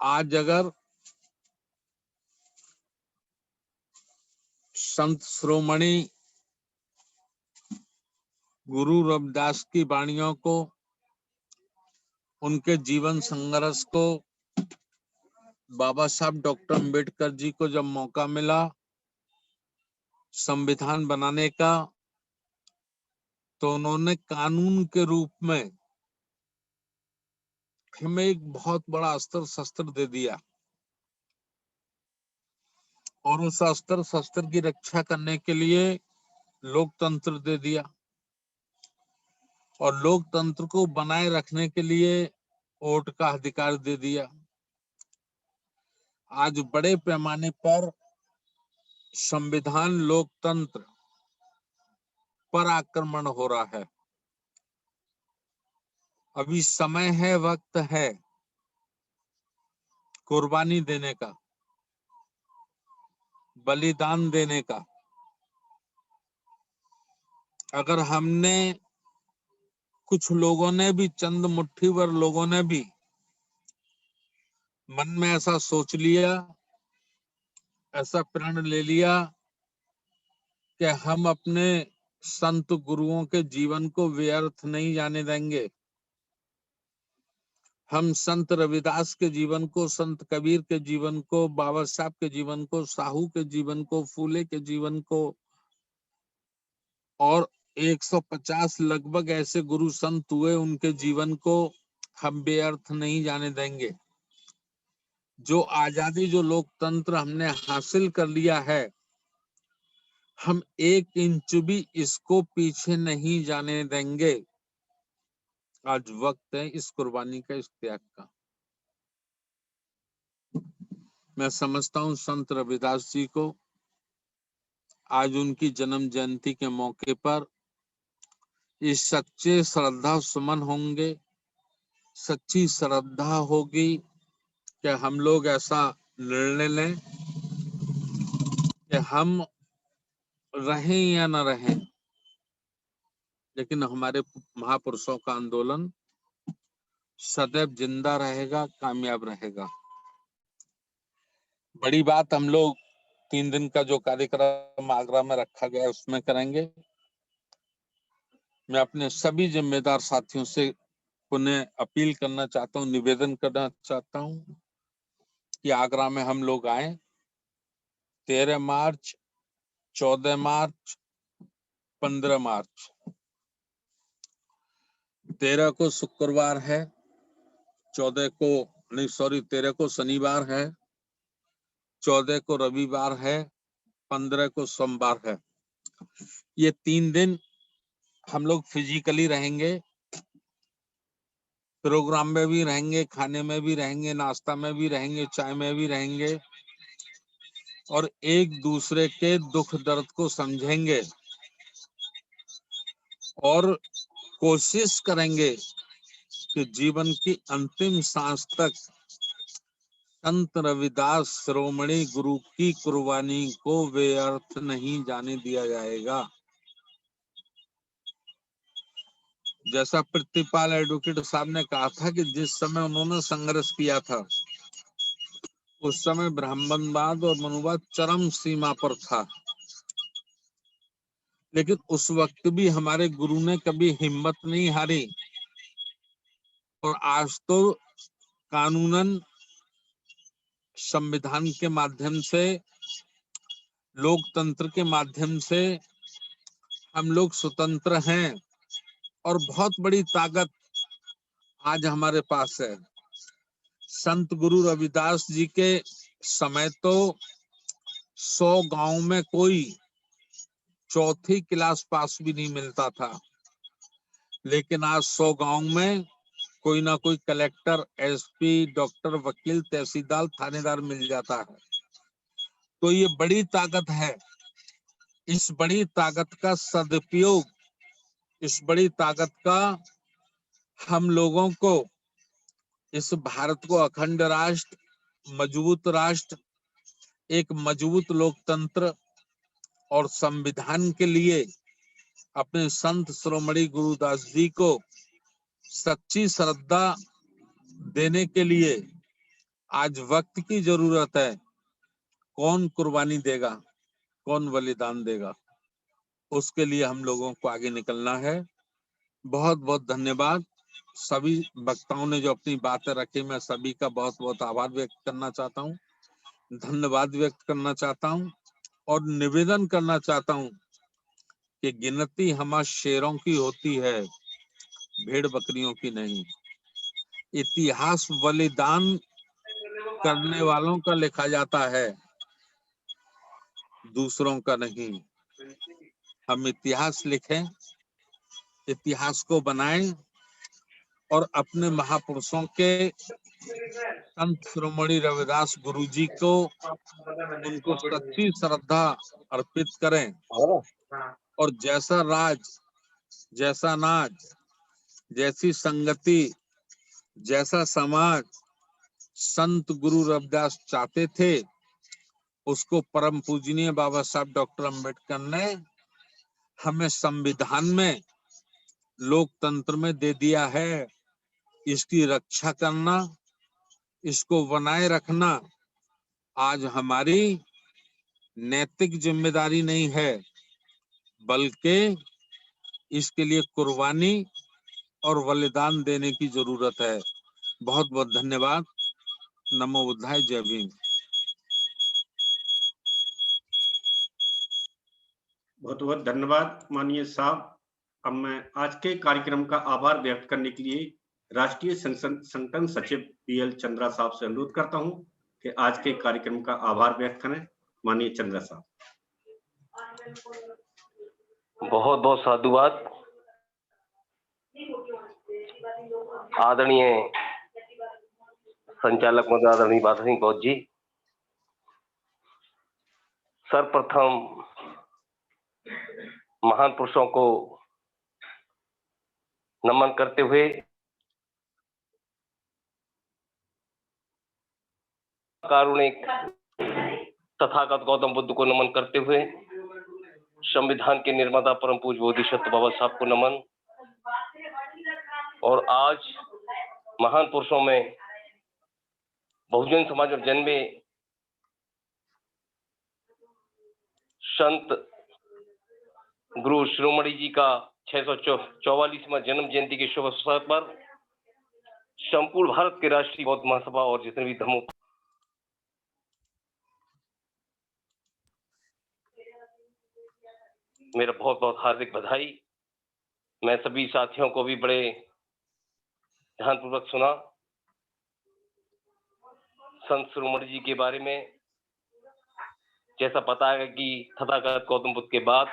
आज अगर संत श्रोमणी गुरु रविदास की वाणियों को, उनके जीवन संघर्ष को, बाबा साहब डॉक्टर अंबेडकर जी को जब मौका मिला संविधान बनाने का, तो उन्होंने कानून के रूप में हमें एक बहुत बड़ा अस्त्र शस्त्र दे दिया, और उस अस्त्र शस्त्र की रक्षा करने के लिए लोकतंत्र दे दिया, और लोकतंत्र को बनाए रखने के लिए वोट का अधिकार दे दिया। आज बड़े पैमाने पर संविधान, लोकतंत्र पर आक्रमण हो रहा है। अभी समय है, वक्त है कुर्बानी देने का, बलिदान देने का। अगर हमने, कुछ लोगों ने भी, चंद मुट्ठी भर लोगों ने भी मन में ऐसा सोच लिया, ऐसा प्रण ले लिया कि हम अपने संत गुरुओं के जीवन को व्यर्थ नहीं जाने देंगे, हम संत रविदास के जीवन को, संत कबीर के जीवन को, बाबा साहब के जीवन को, साहू के जीवन को, फूले के जीवन को, और 150 लगभग ऐसे गुरु संत हुए, उनके जीवन को हम व्यर्थ नहीं जाने देंगे। जो आजादी, जो लोकतंत्र हमने हासिल कर लिया है, हम 1 इंच भी इसको पीछे नहीं जाने देंगे। आज वक्त है इस कुर्बानी का, इस त्याग का। मैं समझता हूं संत रविदास जी को आज उनकी जन्म जयंती के मौके पर इस सच्चे श्रद्धा सुमन होंगे, सच्ची श्रद्धा होगी कि हम लोग ऐसा निर्णय लें कि हम रहें या न रहें, लेकिन हमारे महापुरुषों का आंदोलन सदैव जिंदा रहेगा, कामयाब रहेगा। बड़ी बात हम लोग 3 दिन का जो कार्यक्रम आगरा में रखा गया है उसमें करेंगे। मैं अपने सभी जिम्मेदार साथियों से पुनः अपील करना चाहता हूँ, निवेदन करना चाहता हूँ कि आगरा में हम लोग आए। 13 मार्च, 14 मार्च, 15 मार्च। 13 को शुक्रवार है, 13 को शनिवार है, 14 को रविवार है, 15 को सोमवार है। ये 3 दिन हम लोग फिजिकली रहेंगे, प्रोग्राम में भी रहेंगे, खाने में भी रहेंगे, नाश्ता में भी रहेंगे, चाय में भी रहेंगे और एक दूसरे के दुख दर्द को समझेंगे और कोशिश करेंगे कि जीवन की अंतिम सांस तक संत रविदास शिरोमणि गुरु की कुर्बानी को व्यर्थ नहीं जाने दिया जाएगा। जैसा प्रतिपाल एडवोकेट साहब ने कहा था कि जिस समय उन्होंने संघर्ष किया था उस समय ब्राह्मणवाद और मनुवाद चरम सीमा पर था, लेकिन उस वक्त भी हमारे गुरु ने कभी हिम्मत नहीं हारी और आज तो कानूनन संविधान के माध्यम से, लोकतंत्र के माध्यम से हम लोग स्वतंत्र हैं और बहुत बड़ी ताकत आज हमारे पास है। संत गुरु रविदास जी के समय तो 100 गांव में कोई चौथी क्लास पास भी नहीं मिलता था, लेकिन आज 100 गांव में कोई ना कोई कलेक्टर, एसपी, डॉक्टर, वकील, तहसीलदार, थानेदार मिल जाता है। तो ये बड़ी ताकत है। इस बड़ी ताकत का सदुपयोग, इस बड़ी ताकत का हम लोगों को, इस भारत को अखंड राष्ट्र, मजबूत राष्ट्र, एक मजबूत लोकतंत्र और संविधान के लिए अपने संत शिरोमणि गुरुदास जी को सच्ची श्रद्धा देने के लिए आज वक्त की जरूरत है। कौन कुर्बानी देगा, कौन बलिदान देगा, उसके लिए हम लोगों को आगे निकलना है। बहुत बहुत धन्यवाद। सभी वक्ताओं ने जो अपनी बातें रखी, मैं सभी का बहुत बहुत आभार व्यक्त करना चाहता हूँ, धन्यवाद व्यक्त करना चाहता हूँ और निवेदन करना चाहता हूँ कि गिनती हमारे शेरों की होती है, भेड़ बकरियों की नहीं। इतिहास बलिदान करने वालों का लिखा जाता है, दूसरों का नहीं। हम इतिहास लिखें, इतिहास को बनाएं और अपने महापुरुषों के संत शिरोमणि रविदास गुरु जी को, उनको सच्ची श्रद्धा अर्पित करें और जैसा राज, जैसा नाज, जैसी संगति, जैसा समाज संत गुरु रविदास चाहते थे, उसको परम पूजनीय बाबा साहब डॉक्टर अंबेडकर ने हमें संविधान में, लोकतंत्र में दे दिया है। इसकी रक्षा करना, इसको बनाए रखना आज हमारी नैतिक जिम्मेदारी नहीं है, बल्कि इसके लिए कुर्बानी और बलिदान देने की जरूरत है। बहुत बहुत धन्यवाद। नमो बुद्धाय, जय भीम। बहुत बहुत धन्यवाद माननीय साहब। अब मैं आज के कार्यक्रम का आभार व्यक्त करने के लिए राष्ट्रीय संगठन सचिव पीएल चंद्रा साहब से अनुरोध करता हूं कि आज के कार्यक्रम का आभार व्यक्त करें। माननीय चंद्रा साहब। बहुत बहुत साधुवाद। आदरणीय संचालक महोदय, आदरणीय बादल सिंह बौद्ध जी, सर्वप्रथम महान पुरुषों को नमन करते हुए कारुणिक तथागत गौतम बुद्ध को नमन करते हुए संविधान के निर्माता परम पूज्य बोधिसत्व बाबा साहब को नमन। और आज महान पुरुषों में बहुजन समाज में जन्मे संत गुरु शिरोमणि जी का 644वां जन्म जयंती के शुभ अवसर पर संपूर्ण भारत के राष्ट्रीय बौद्ध महासभा और जितने भी धर्मों मेरा बहुत बहुत हार्दिक बधाई। मैं सभी साथियों को भी बड़े ध्यानपूर्वक सुना। संत शिरोमणि जी के बारे में जैसा पता है कि तथागत गौतम बुद्ध के बाद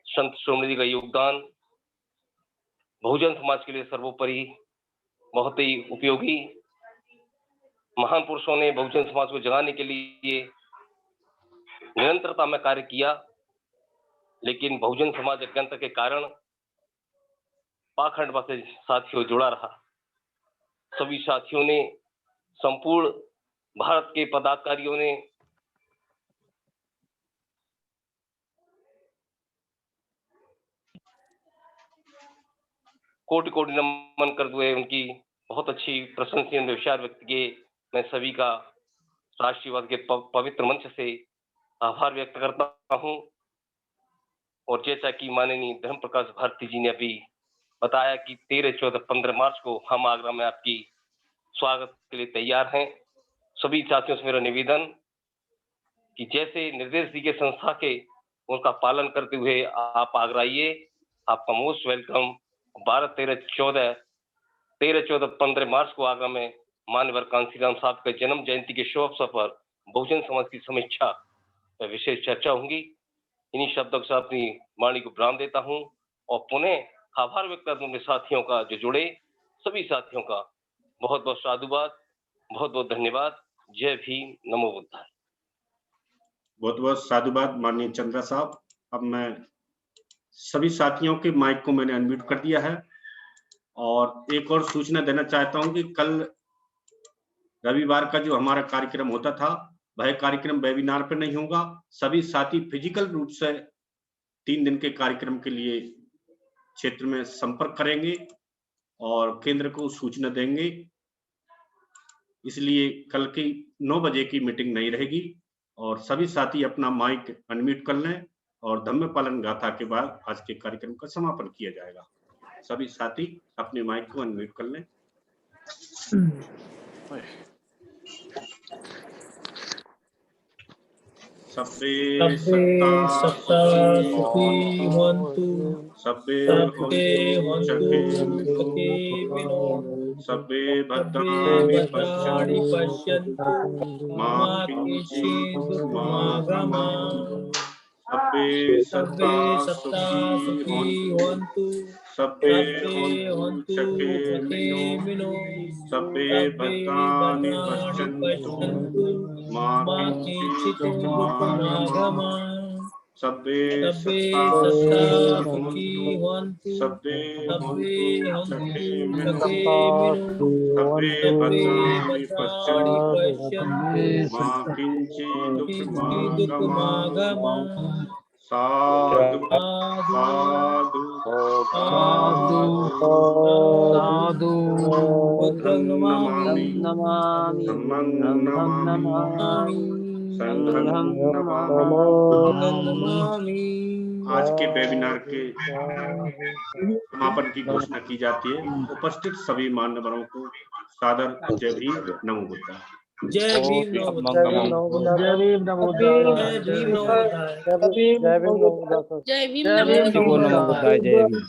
संत शिरोमणि जी का योगदान बहुजन समाज के लिए सर्वोपरि बहुत ही उपयोगी। महान पुरुषों ने बहुजन समाज को जगाने के लिए निरंतरता में कार्य किया, लेकिन बहुजन समाज अज्ञानता के कारण पाखंडवाद से साथियों जुड़ा रहा। सभी साथियों ने, संपूर्ण भारत के पदाधिकारियों ने कोटि कोटि नमन करते हुए उनकी बहुत अच्छी प्रशंसनीय विचार व्यक्त किए। मैं सभी का राष्ट्रीयवाद के पवित्र मंच से आभार व्यक्त करता हूं। और जैसा कि माननीय धर्म प्रकाश भारती जी ने अभी बताया कि 13, 14, 15 मार्च को हम आगरा में आपकी स्वागत के लिए तैयार हैं। सभी साथियों से मेरा निवेदन कि जैसे निर्देश दिए संस्था के उनका पालन करते हुए आप आगरा आइए। आपका मोस्ट वेलकम। 12, 13, 14, 15 मार्च को आगरा में माननीय कांसीराम साहब के जन्म जयंती के शुभ अवसर पर बहुजन समाज की समीक्षा पर विशेष चर्चा होगी। इन्हीं शब्दों के साथ अपनी वाणी को विराम देता हूं और पुनः आभार व्यक्त करता हूं अपने साथियों का जो जुड़े, सभी साथियों का बहुत बहुत साधुवाद, बहुत बहुत धन्यवाद। जय भीम, नमो बुद्धाय। बहुत बहुत साधुवाद माननीय चंद्रा साहब। अब मैं सभी साथियों के माइक को मैंने अनम्यूट कर दिया है और एक और सूचना देना चाहता हूं कि कल रविवार का जो हमारा कार्यक्रम होता था वह कार्यक्रम वेबिनार पर नहीं होगा। सभी साथी फिजिकल रूप से 3 दिन के कार्यक्रम के लिए क्षेत्र में संपर्क करेंगे और केंद्र को सूचना देंगे। इसलिए कल की 9 बजे की मीटिंग नहीं रहेगी और सभी साथी अपना माइक अनम्यूट कर लें और धम्म पालन गाथा के बाद आज के कार्यक्रम का समापन किया जाएगा। सभी साथी अपने माइक को अनम्यूट कर लें। सब्बे सत्ता सुखी होन्तु, सब्बे होन्तु सब्बे भद्राणि पश्यन्तु मा किंचित् दुःखमागमात्। सब्बे सत्ता सुखी होन्तु, सब्बे होन्तु सुखिनो, सब्बे भद्राणि पश्यन्तु मा किंचित् दुःखमागमात्। सब्बे सत्ता सुखी होन्तु, सब्बे होन्तु सुखिनो, सब्बे भद्राणि पश्यन्तु मा किंचित् दुःखमागमात्। साधु साधु साधु बुद्धं नमामि, धम्मं नमामि, संघं नमामि। आज के वेबिनार के समापन की घोषणा की जाती है। उपस्थित सभी मान्यवरों को सादर जय भीम, नमो बुद्धाय। जय भीम, नमो बुद्धाय। जय भीम, नमो बुद्धाय। जय भीम, नमो बुद्धाय। जय भीम, नमो बुद्धाय। जय भीम, नमो बुद्धाय। जय भीम, नमो बुद्धाय। जय भीम।